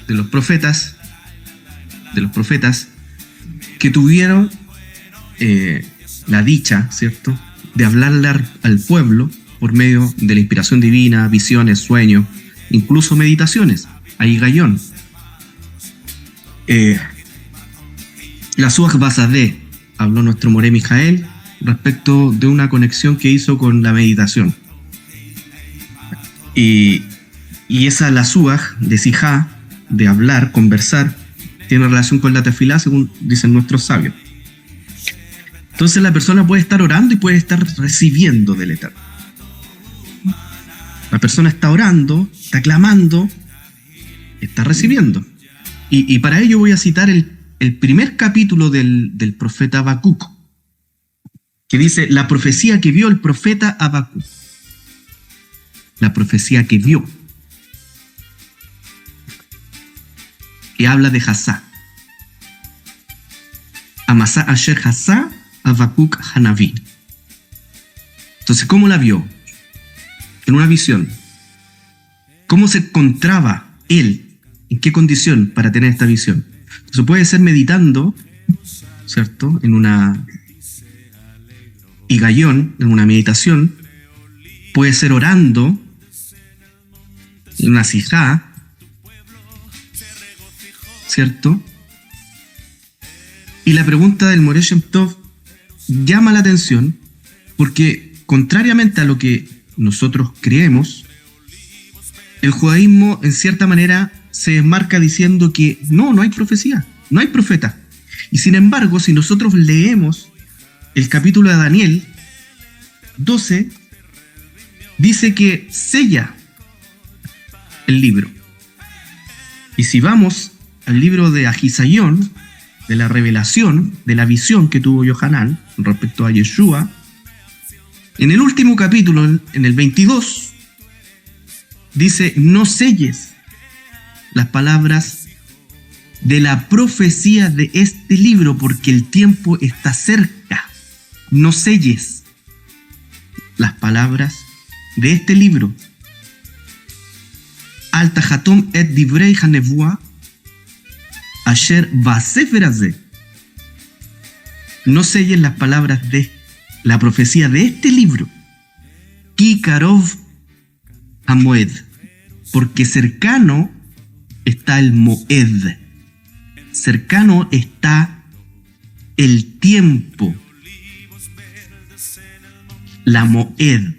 Speaker 2: de los profetas que tuvieron la dicha, ¿cierto?, de hablarle al pueblo por medio de la inspiración divina, visiones, sueños, incluso meditaciones. Ahí Gayón. La Suaj Basadeh, habló nuestro Moré Mijael respecto de una conexión que hizo con la meditación. Y esa la Suaj de Sijá, de hablar, conversar, tiene relación con la tefilá, según dicen nuestros sabios. Entonces la persona puede estar orando y puede estar recibiendo del Eterno. La persona está orando, está clamando, está recibiendo. Y para ello voy a citar el primer capítulo del profeta Habacuc, que dice la profecía que vio el profeta Habacuc. La profecía que vio. Y habla de Hasá. Amasá Asher Hasá Habacuc Hanaví. Entonces, ¿cómo la vio? En una visión. ¿Cómo se encontraba él? ¿En qué condición para tener esta visión? Entonces puede ser meditando, ¿cierto?, en una higayón, en una meditación. Puede ser orando en una sijá, ¿cierto? Y la pregunta del Moré Shem Tov llama la atención porque, contrariamente a lo que nosotros creemos, el judaísmo en cierta manera se desmarca diciendo que no hay profecía, no hay profeta. Y sin embargo, si nosotros leemos el capítulo de Daniel 12, dice que sella el libro. Y si vamos al libro de Ahisayón, de la revelación, de la visión que tuvo Yohanan respecto a Yeshua, en el último capítulo, en el 22, dice: no selles las palabras de la profecía de este libro, porque el tiempo está cerca. No selles las palabras de este libro. Al tahatom et divrei hanevua asher basefer hazeh. No selles las palabras de la profecía de este libro. Ki karov hamoed, porque cercano está el moed, cercano está el tiempo, la moed.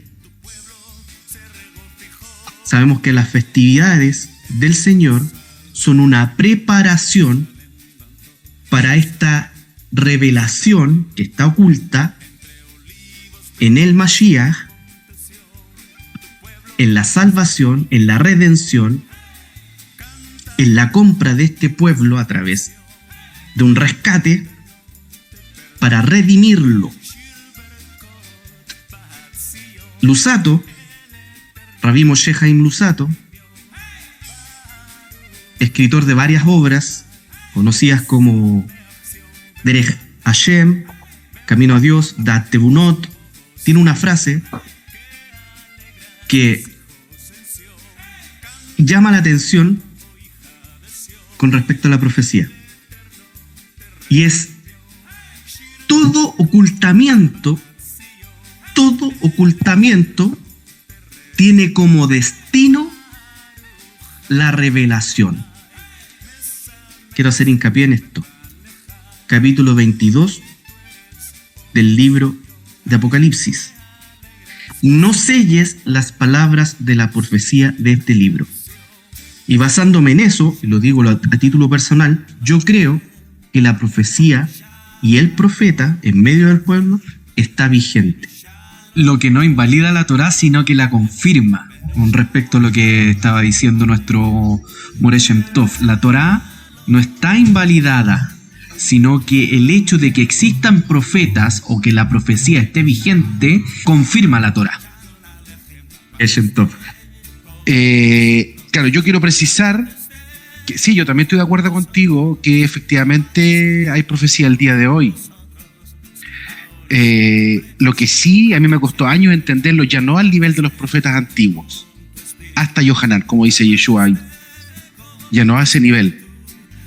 Speaker 2: Sabemos que las festividades del Señor son una preparación para esta revelación que está oculta en el Mashiach, en la salvación, en la redención, en la compra de este pueblo a través de un rescate para redimirlo. Lusato, Rabbi Moshe Haim Lusato, escritor de varias obras conocidas como Derech Hashem, Camino a Dios, Dat Tebunot, tiene una frase que llama la atención con respecto a la profecía, y es: todo ocultamiento tiene como destino la revelación. Quiero hacer hincapié en esto. Capítulo 22 del libro de Apocalipsis. No selles las palabras de la profecía de este libro. Y basándome en eso, y lo digo a título personal, yo creo que la profecía y el profeta en medio del pueblo está vigente.
Speaker 1: Lo que no invalida la Torá, sino que la confirma. Con respecto a lo que estaba diciendo nuestro Moreh Shem Tov, la Torá no está invalidada, sino que el hecho de que existan profetas o que la profecía esté vigente confirma la Torá.
Speaker 2: Shem Tov.
Speaker 4: Claro, yo quiero precisar que sí, yo también estoy de acuerdo contigo que efectivamente hay profecía el día de hoy. Lo que sí a mí me costó años entenderlo, ya no al nivel de los profetas antiguos, hasta Yohanan, como dice Yeshua ahí, ya no a ese nivel.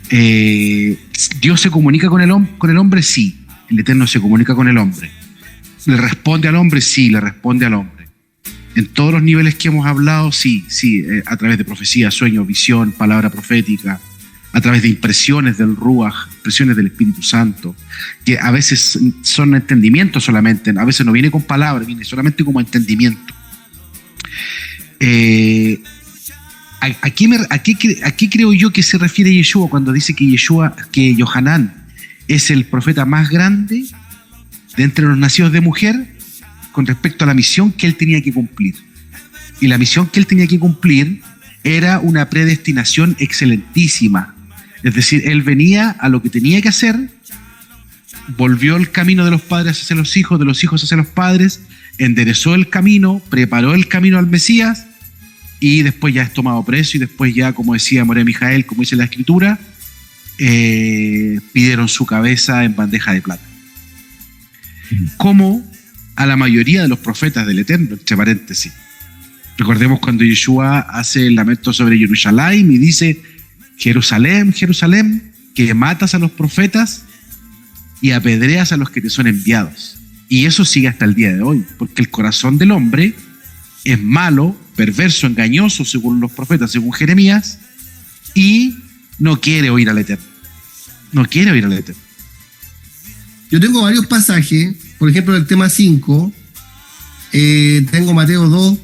Speaker 4: Dios se comunica con el hombre, sí. El Eterno se comunica con el hombre. ¿Le responde al hombre? Sí, le responde al hombre. En todos los niveles que hemos hablado, sí, a través de profecía, sueño, visión, palabra profética, a través de impresiones del Ruach, impresiones del Espíritu Santo, que a veces son entendimiento solamente, a veces no viene con palabras, viene solamente como entendimiento. ¿A qué creo yo que se refiere Yeshua cuando dice que Yohanan es el profeta más grande de entre los nacidos de mujer con respecto a la misión que él tenía que cumplir? Y la misión que él tenía que cumplir era una predestinación excelentísima. Es decir, él venía a lo que tenía que hacer, volvió el camino de los padres hacia los hijos, de los hijos hacia los padres, enderezó el camino, preparó el camino al Mesías, y después ya es tomado preso, y después ya, como decía Moreh Mijael, como dice la Escritura, pidieron su cabeza en bandeja de plata. Como a la mayoría de los profetas del Eterno, entre paréntesis. Recordemos cuando Yeshua hace el lamento sobre Jerusalén y dice: Jerusalén, Jerusalén, que matas a los profetas y apedreas a los que te son enviados. Y eso sigue hasta el día de hoy, porque el corazón del hombre es malo, perverso, engañoso, según los profetas, según Jeremías, y no quiere oír al Eterno. No quiere oír al Eterno.
Speaker 3: Yo tengo varios pasajes, por ejemplo, en el tema 5, tengo Mateo 2,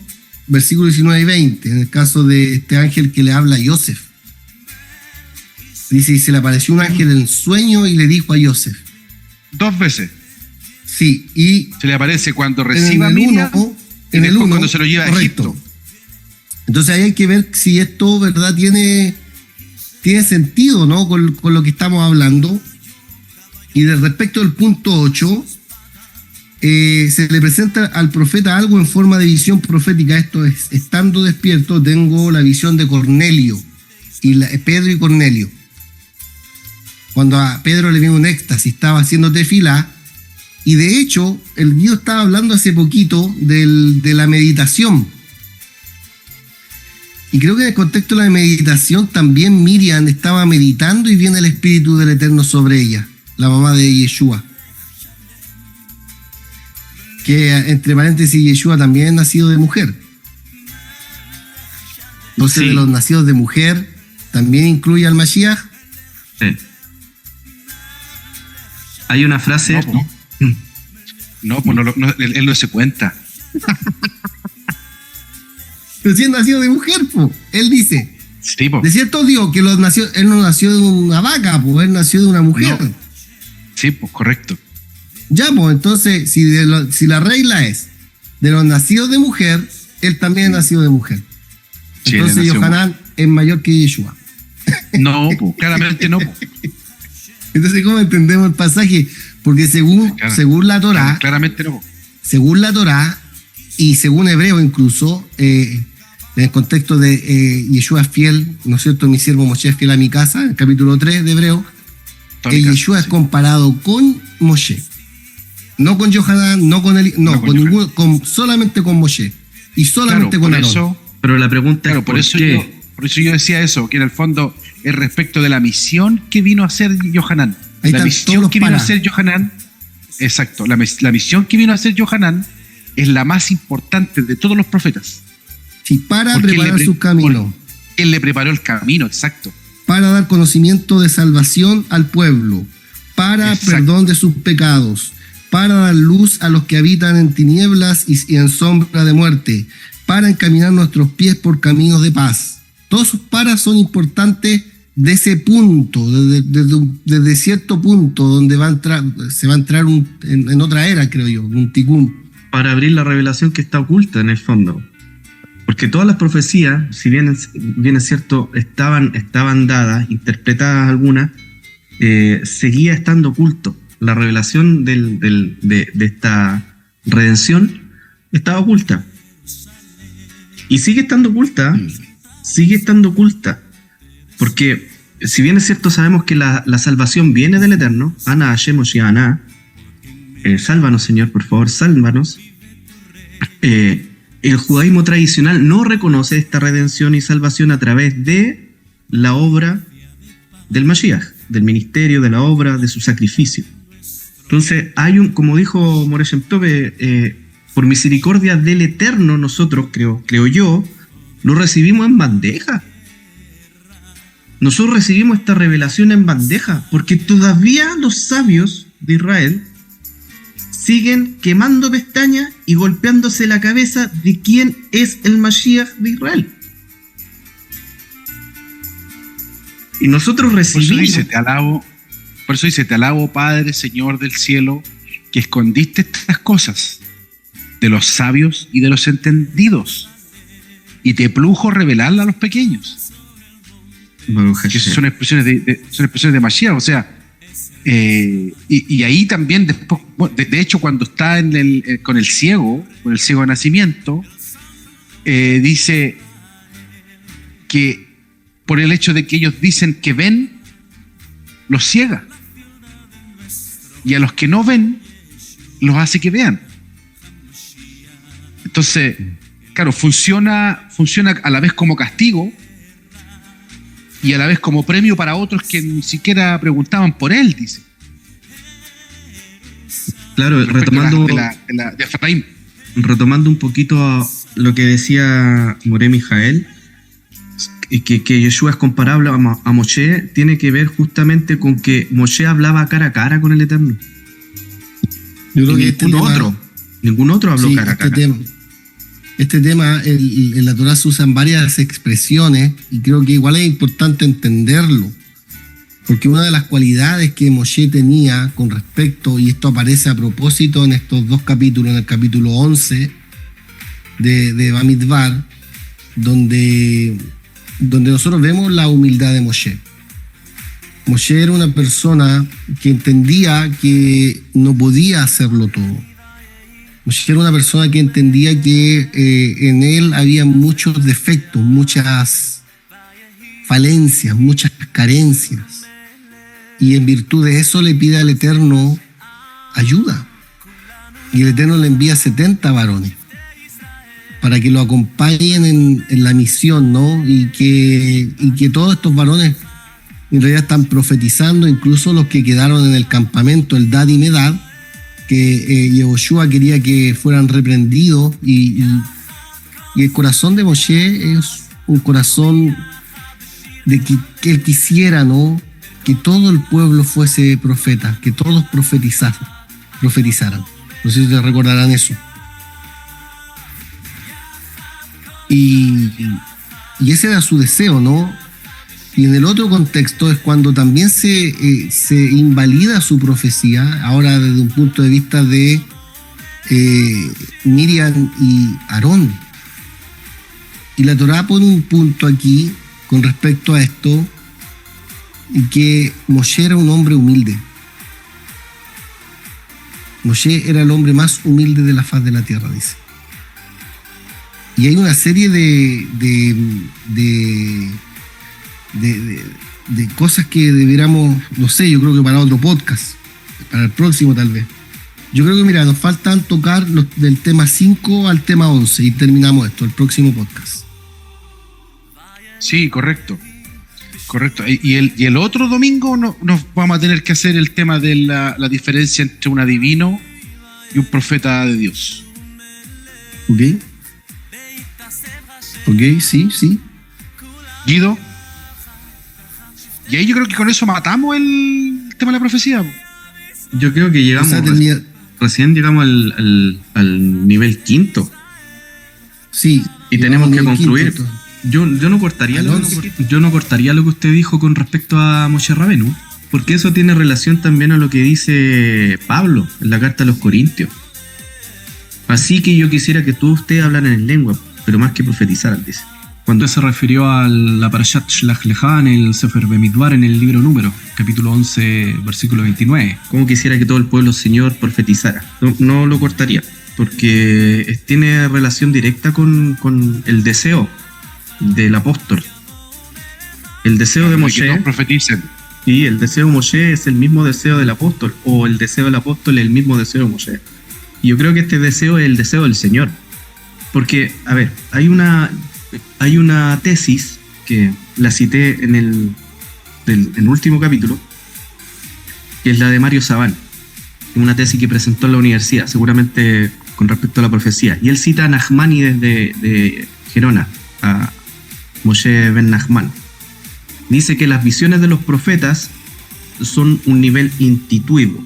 Speaker 3: versículos 19 y 20, en el caso de este ángel que le habla a Yosef. Dice, y se le apareció un ángel en sueño y le dijo a Yosef.
Speaker 4: 2 veces.
Speaker 3: Sí, y
Speaker 4: se le aparece cuando reciba a Miriam,
Speaker 3: en el 1,
Speaker 4: cuando se lo lleva a Egipto.
Speaker 3: Entonces ahí hay que ver si esto, ¿verdad?, tiene sentido, ¿no?, con lo que estamos hablando. Y respecto del punto 8, se le presenta al profeta algo en forma de visión profética. Esto es, estando despierto, tengo la visión de Cornelio, Pedro y Cornelio. Cuando a Pedro le vino un éxtasis, estaba haciendo tefilá, y de hecho, el Dios estaba hablando hace poquito de la meditación. Y creo que en el contexto de la meditación también Miriam estaba meditando y viene el Espíritu del Eterno sobre ella, la mamá de Yeshua. Que entre paréntesis, Yeshua también es nacido de mujer. Entonces, sí, de los nacidos de mujer también incluye al Mashiach.
Speaker 2: Sí. Hay una frase.
Speaker 4: Él no se cuenta.
Speaker 3: Pero si es nacido de mujer, pues. Él dice.
Speaker 4: Sí, po.
Speaker 3: De cierto digo que él no nació de una vaca, pues él nació de una mujer.
Speaker 4: No. Sí, pues correcto.
Speaker 3: Ya, pues entonces, si la regla es de los nacidos de mujer, él también es nacido de mujer. Sí, entonces Yohanan es mayor que Yeshua.
Speaker 4: No, pues claramente no.
Speaker 3: Entonces, ¿cómo entendemos el pasaje? Porque según la Torá,
Speaker 4: claramente no.
Speaker 3: Según la Torá y según Hebreo incluso, en el contexto de Yeshua es fiel, ¿no es cierto? Mi siervo Moshe es fiel a mi casa, en el capítulo 3 de Hebreo, Yeshua es comparado con Moshe. No con Yohanan, no con Eli, no, con ninguno, solamente con Moshe. Y solamente con Aarón.
Speaker 4: Eso,
Speaker 2: pero la pregunta es
Speaker 4: por eso yo decía eso, que en el fondo es respecto de la misión que vino a hacer Yohanan. La misión que vino a hacer Yohanan, exacto, la misión que vino a hacer Yohanan es la más importante de todos los profetas.
Speaker 3: Sí, para
Speaker 4: Porque
Speaker 3: preparar sus caminos.
Speaker 4: Él le preparó el camino, exacto.
Speaker 3: Para dar conocimiento de salvación al pueblo, para
Speaker 4: Exacto.
Speaker 3: perdón de sus pecados, para dar luz a los que habitan en tinieblas y en sombra de muerte, para encaminar nuestros pies por caminos de paz. Todos esos paras son importantes de ese punto, desde cierto punto donde se va a entrar en otra era, creo yo, un tikkun.
Speaker 2: Para abrir la revelación que está oculta en el fondo. Porque todas las profecías, si bien es cierto, estaban dadas, interpretadas algunas, seguía estando oculto. La revelación de esta redención estaba oculta. Y sigue estando oculta. Sigue estando oculta. Porque si bien es cierto, sabemos que la salvación viene del Eterno. Ana Hashem Ana. Sálvanos, Señor, por favor, sálvanos. El judaísmo tradicional no reconoce esta redención y salvación a través de la obra del Mashiach, del ministerio, de la obra, de su sacrificio. Entonces, como dijo Moreh Shem Tov, por misericordia del Eterno, nosotros, creo yo, lo recibimos en bandeja. Nosotros recibimos esta revelación en bandeja, porque todavía los sabios de Israel siguen quemando pestañas y golpeándose la cabeza de quién es el Mashiach de Israel. Y nosotros recibimos...
Speaker 4: Por eso dice, te alabo, Padre, Señor del cielo, que escondiste estas cosas de los sabios y de los entendidos, y te plujo revelarlas a los pequeños. Que son expresiones de Mashiach, o sea, y ahí también después, de hecho, cuando está con el ciego de nacimiento, dice que por el hecho de que ellos dicen que ven, los ciega, y a los que no ven los hace que vean. Entonces, claro, funciona a la vez como castigo y a la vez como premio para otros que ni siquiera preguntaban por él, dice.
Speaker 2: Claro, retomando
Speaker 4: de Efraín.
Speaker 2: Retomando un poquito a lo que decía Moreh Mijael, que Yeshua es comparable a Moshe, tiene que ver justamente con que Moshe hablaba cara a cara con el Eterno.
Speaker 3: Yo creo que
Speaker 2: ningún otro habló cara a cara.
Speaker 3: Este tema en la Torá se usan varias expresiones y creo que igual es importante entenderlo, porque una de las cualidades que Moshe tenía con respecto, y esto aparece a propósito en estos dos capítulos, en el capítulo 11 de Bamidbar, donde nosotros vemos la humildad de Moshe. Moshe era una persona que entendía que no podía hacerlo todo. Moshe era una persona que entendía que en él había muchos defectos, muchas falencias, muchas carencias. Y en virtud de eso le pide al Eterno ayuda. Y el Eterno le envía 70 varones para que lo acompañen en la misión, ¿no? Y que todos estos varones en realidad están profetizando, incluso los que quedaron en el campamento, el Dad y Medad, que Yehoshua quería que fueran reprendidos, y el corazón de Moshe es un corazón de que él quisiera, ¿no?, que todo el pueblo fuese profeta, que todos profetizaran. No sé si te recordarán eso. Y ese era su deseo, ¿no? Y en el otro contexto es cuando también se invalida su profecía, ahora desde un punto de vista de Miriam y Aarón. Y la Torá pone un punto aquí con respecto a esto, que Moshe era un hombre humilde. Moshe era el hombre más humilde de la faz de la tierra, dice. Y hay una serie de cosas que debiéramos, no sé, yo creo que para otro podcast, para el próximo tal vez. Yo creo que, mira, nos faltan tocar del tema 5 al tema 11 y terminamos esto, el próximo podcast.
Speaker 4: Sí, correcto. Y el otro domingo nos vamos a tener que hacer el tema de la diferencia entre un adivino y un profeta de Dios.
Speaker 3: ¿Ok? Ok, sí.
Speaker 4: Guido. Y ahí yo creo que con eso matamos el tema de la profecía.
Speaker 2: Yo creo que llegamos,
Speaker 3: O sea,
Speaker 2: recién llegamos al nivel 5.
Speaker 3: Sí.
Speaker 2: Y tenemos que
Speaker 3: nivel
Speaker 2: concluir.
Speaker 3: quinto,
Speaker 2: Yo no cortaría yo no cortaría lo que usted dijo con respecto a Moshe Rabenu, porque eso tiene relación también a lo que dice Pablo en la carta a los Corintios. Así que yo quisiera que todos ustedes hablaran en lengua, pero más que profetizaran, dice. Cuando se refirió a la Parashat Shlach Lecha en el Sefer Bemidbar, en el libro Números, capítulo 11, versículo 29. Como quisiera que todo el pueblo, Señor, profetizara. No lo cortaría, porque tiene relación directa con el deseo del apóstol. El deseo de Moshe.
Speaker 4: Que todos profeticen.
Speaker 2: Sí, el deseo de Moshe es el mismo deseo del apóstol, o el deseo del apóstol es el mismo deseo de Moshe. Y yo creo que este deseo es el deseo del Señor. Porque, a ver, hay una tesis que la cité en el último capítulo, que es la de Mario Sabán. Una tesis que presentó en la universidad, seguramente con respecto a la profecía. Y él cita a Nachmanides de Gerona, a Moshe ben Nachman. Dice que las visiones de los profetas son un nivel intuitivo,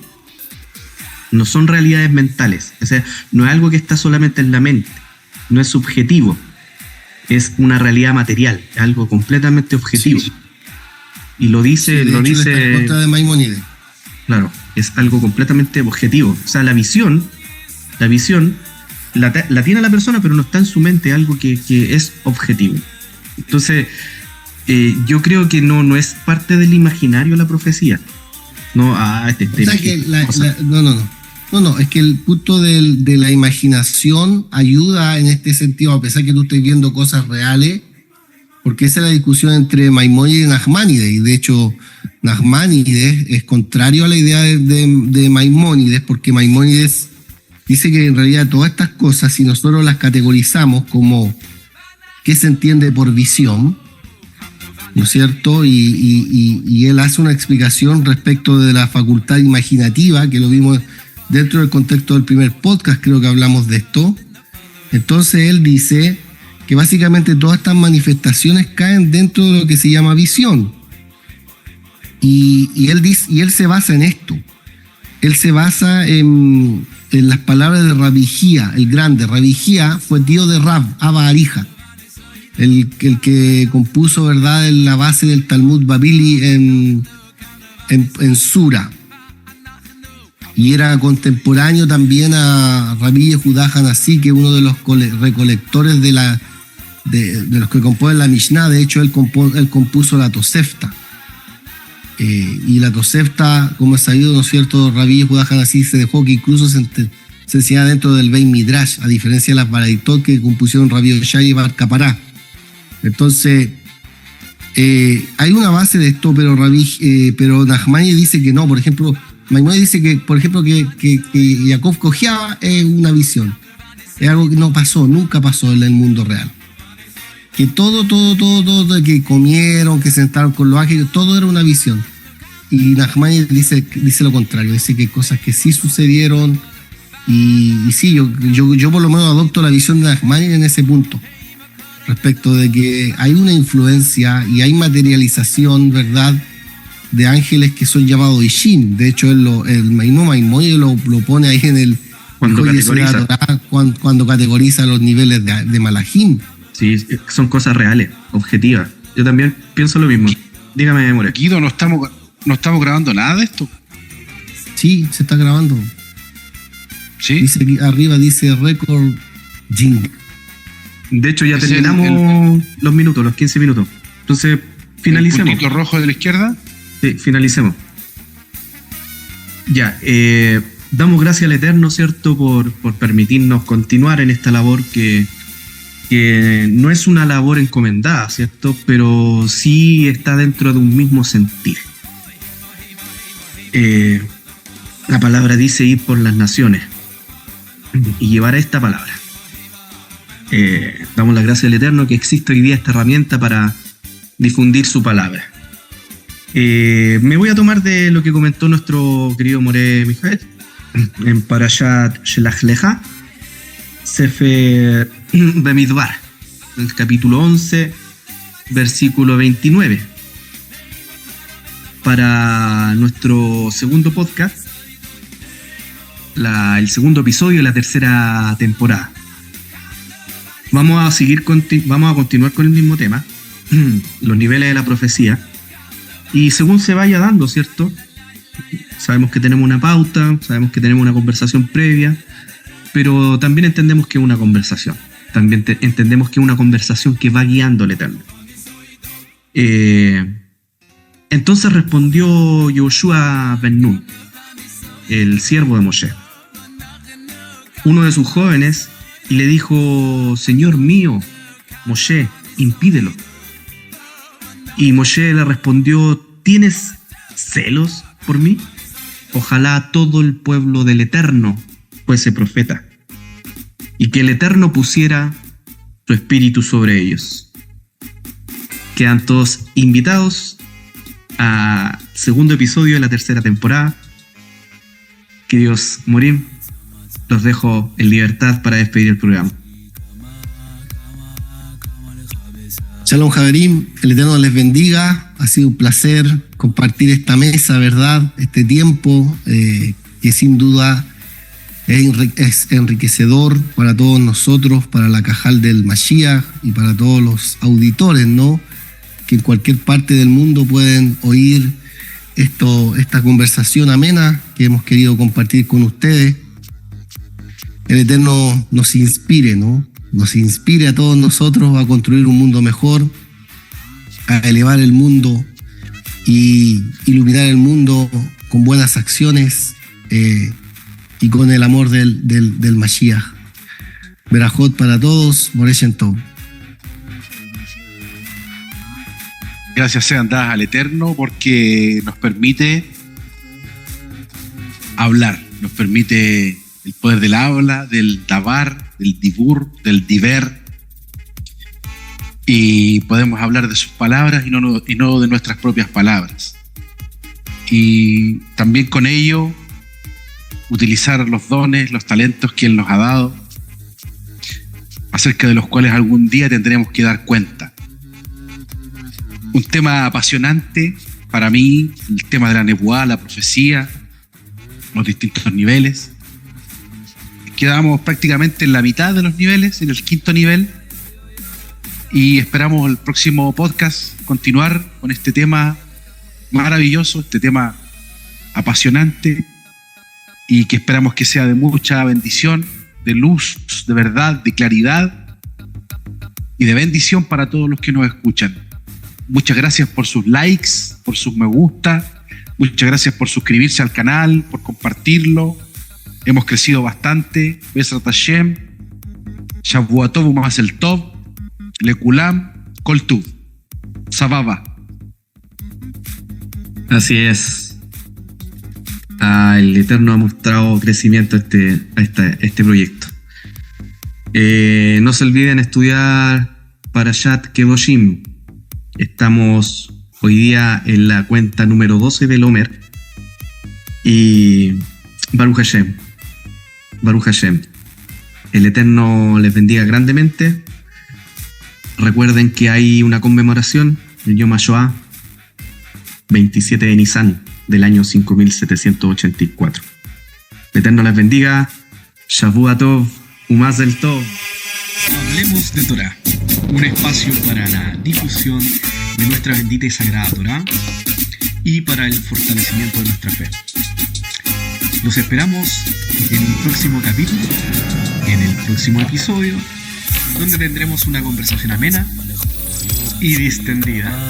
Speaker 2: no son realidades mentales, o sea, no es algo que está solamente en la mente, no es subjetivo, es una realidad material, es algo completamente objetivo. Sí. Y lo dice,
Speaker 3: sí, está en contra de Maimónides.
Speaker 2: Claro, es algo completamente objetivo. O sea, la visión la tiene la persona, pero no está en su mente, algo que es objetivo. Entonces, yo creo que no es parte del imaginario la profecía. No, es que el punto de la imaginación ayuda en este sentido, a pesar que tú estés viendo cosas reales, porque esa es la discusión entre Maimónides y Nachmanides, y de hecho Nachmanides es contrario a la idea de Maimónides, porque Maimónides dice que en realidad todas estas cosas, si nosotros las categorizamos como qué se entiende por visión, ¿no es cierto? Y él hace una explicación respecto de la facultad imaginativa, que lo vimos dentro del contexto del primer podcast, creo que hablamos de esto. Entonces él dice que básicamente todas estas manifestaciones caen dentro de lo que se llama visión. Y él se basa en esto. Él se basa en las palabras de Rabbi Hía, el grande. Rabbi Hía fue tío de Rab, Abba Arija, el que compuso, ¿verdad?, en la base del Talmud Babili en Sura. Y era contemporáneo también a Rabbi Yehudá Hanasí, que es uno de los recolectores de los que componen la Mishnah. De hecho, él compuso la Tosefta. Y la Tosefta, como es sabido, ¿no es cierto?, Rabbi Yehudá Hanasí se dejó que incluso se enseñaba dentro del Beit Midrash, a diferencia de las Baraitot que compusieron Rabbi Oshai y Bar Kapará. Entonces, hay una base de esto, pero Nachmanides dice que no. Por ejemplo, Maimónides dice que, por ejemplo, que Jacob cojeaba es una visión. Es algo que no pasó, nunca pasó en el mundo real. Que todo, que comieron, que sentaron con los ángeles, todo era una visión. Y Nachmanides dice lo contrario, dice que cosas que sí sucedieron. Y sí, yo por lo menos adopto la visión de Nachmanides en ese punto, respecto de que hay una influencia y hay materialización, ¿verdad?, de ángeles que son llamados Ishim. De hecho, el mismo Maimónides lo pone ahí en el cuando categoriza los niveles de Malachim. Sí, son cosas reales, objetivas. Yo también pienso lo mismo. Dígame, More.
Speaker 4: Guido, no estamos grabando nada de esto.
Speaker 3: Sí, se está grabando.
Speaker 4: Sí.
Speaker 3: Dice aquí arriba, dice Record Jing.
Speaker 2: De hecho, ya terminamos los minutos, los 15 minutos. Entonces, finalicemos.
Speaker 4: ¿El puntito rojo de la izquierda?
Speaker 2: Sí, finalicemos. Ya, damos gracias al Eterno, ¿cierto?, por permitirnos continuar en esta labor que no es una labor encomendada, ¿cierto?, pero sí está dentro de un mismo sentir. La palabra dice ir por las naciones y llevar esta palabra. Damos las gracias al Eterno que existe hoy día esta herramienta para difundir su palabra. Me voy a tomar de lo que comentó nuestro querido More Mijael en Parashat Shlach Lecha, Sefer Bemidbar. el capítulo 11, versículo 29. Para nuestro segundo podcast, el segundo episodio de la tercera temporada. Vamos a continuar con el mismo tema, los niveles de la profecía, y según se vaya dando, ¿cierto? Sabemos que tenemos una pauta, sabemos que tenemos una conversación previa, pero también entendemos que es una conversación. También entendemos que es una conversación que va guiando al Eterno. Entonces respondió Yoshua ben Nun, el siervo de Moshe, uno de sus jóvenes, y le dijo: Señor mío, Moshe, impídelo. Y Moshe le respondió: ¿tienes celos por mí? Ojalá todo el pueblo del Eterno fuese profeta, y que el Eterno pusiera su espíritu sobre ellos. Quedan todos invitados al segundo episodio de la tercera temporada. Queridos Morim, los dejo en libertad para despedir el programa.
Speaker 3: Shalom Javerim, el Eterno les bendiga. Ha sido un placer compartir esta mesa, ¿verdad? Este tiempo que sin duda es enriquecedor para todos nosotros, para la Cajal del Mashiach y para todos los auditores, ¿no? Que en cualquier parte del mundo pueden oír esta conversación amena que hemos querido compartir con ustedes. El Eterno nos inspire, ¿no? Nos inspire a todos nosotros a construir un mundo mejor, a elevar el mundo y iluminar el mundo con buenas acciones y con el amor del Mashiach. Berajot para todos, Moreshen Tov.
Speaker 4: Gracias sean dadas al Eterno porque nos permite hablar, nos permite el poder del habla, del davar, del dibur, del diver, y podemos hablar de sus palabras y no de nuestras propias palabras. Y también con ello utilizar los dones, los talentos que Él nos ha dado, acerca de los cuales algún día tendremos que dar cuenta. Un tema apasionante para mí, el tema de la nebuá, la profecía, los distintos niveles. Quedamos prácticamente en la mitad de los niveles, en el quinto nivel, y esperamos el próximo podcast continuar con este tema maravilloso, este tema apasionante, y que esperamos que sea de mucha bendición, de luz, de verdad, de claridad y de bendición para todos los que nos escuchan. Muchas gracias por sus likes, por sus me gusta, muchas gracias por suscribirse al canal, por compartirlo. Hemos crecido bastante. Besrat Hashem, Shavua Tov U'Mazel Tov, Lekulam, Kol Tuv, Sababa.
Speaker 2: Así es. El Eterno ha mostrado crecimiento a este proyecto. No se olviden estudiar Parashat Kedoshim. Estamos hoy día en la cuenta número 12 del Omer. Y Baruch Hashem. Baruch Hashem. El Eterno les bendiga grandemente. Recuerden que hay una conmemoración, el Yom HaShoah, 27 de Nisan del año 5784. El Eterno les bendiga. Shavua Tov, U'Mazel Tov.
Speaker 1: Hablemos de Torah, un espacio para la difusión de nuestra bendita y sagrada Torah y para el fortalecimiento de nuestra fe. Los esperamos en un próximo capítulo, en el próximo episodio, donde tendremos una conversación amena y distendida.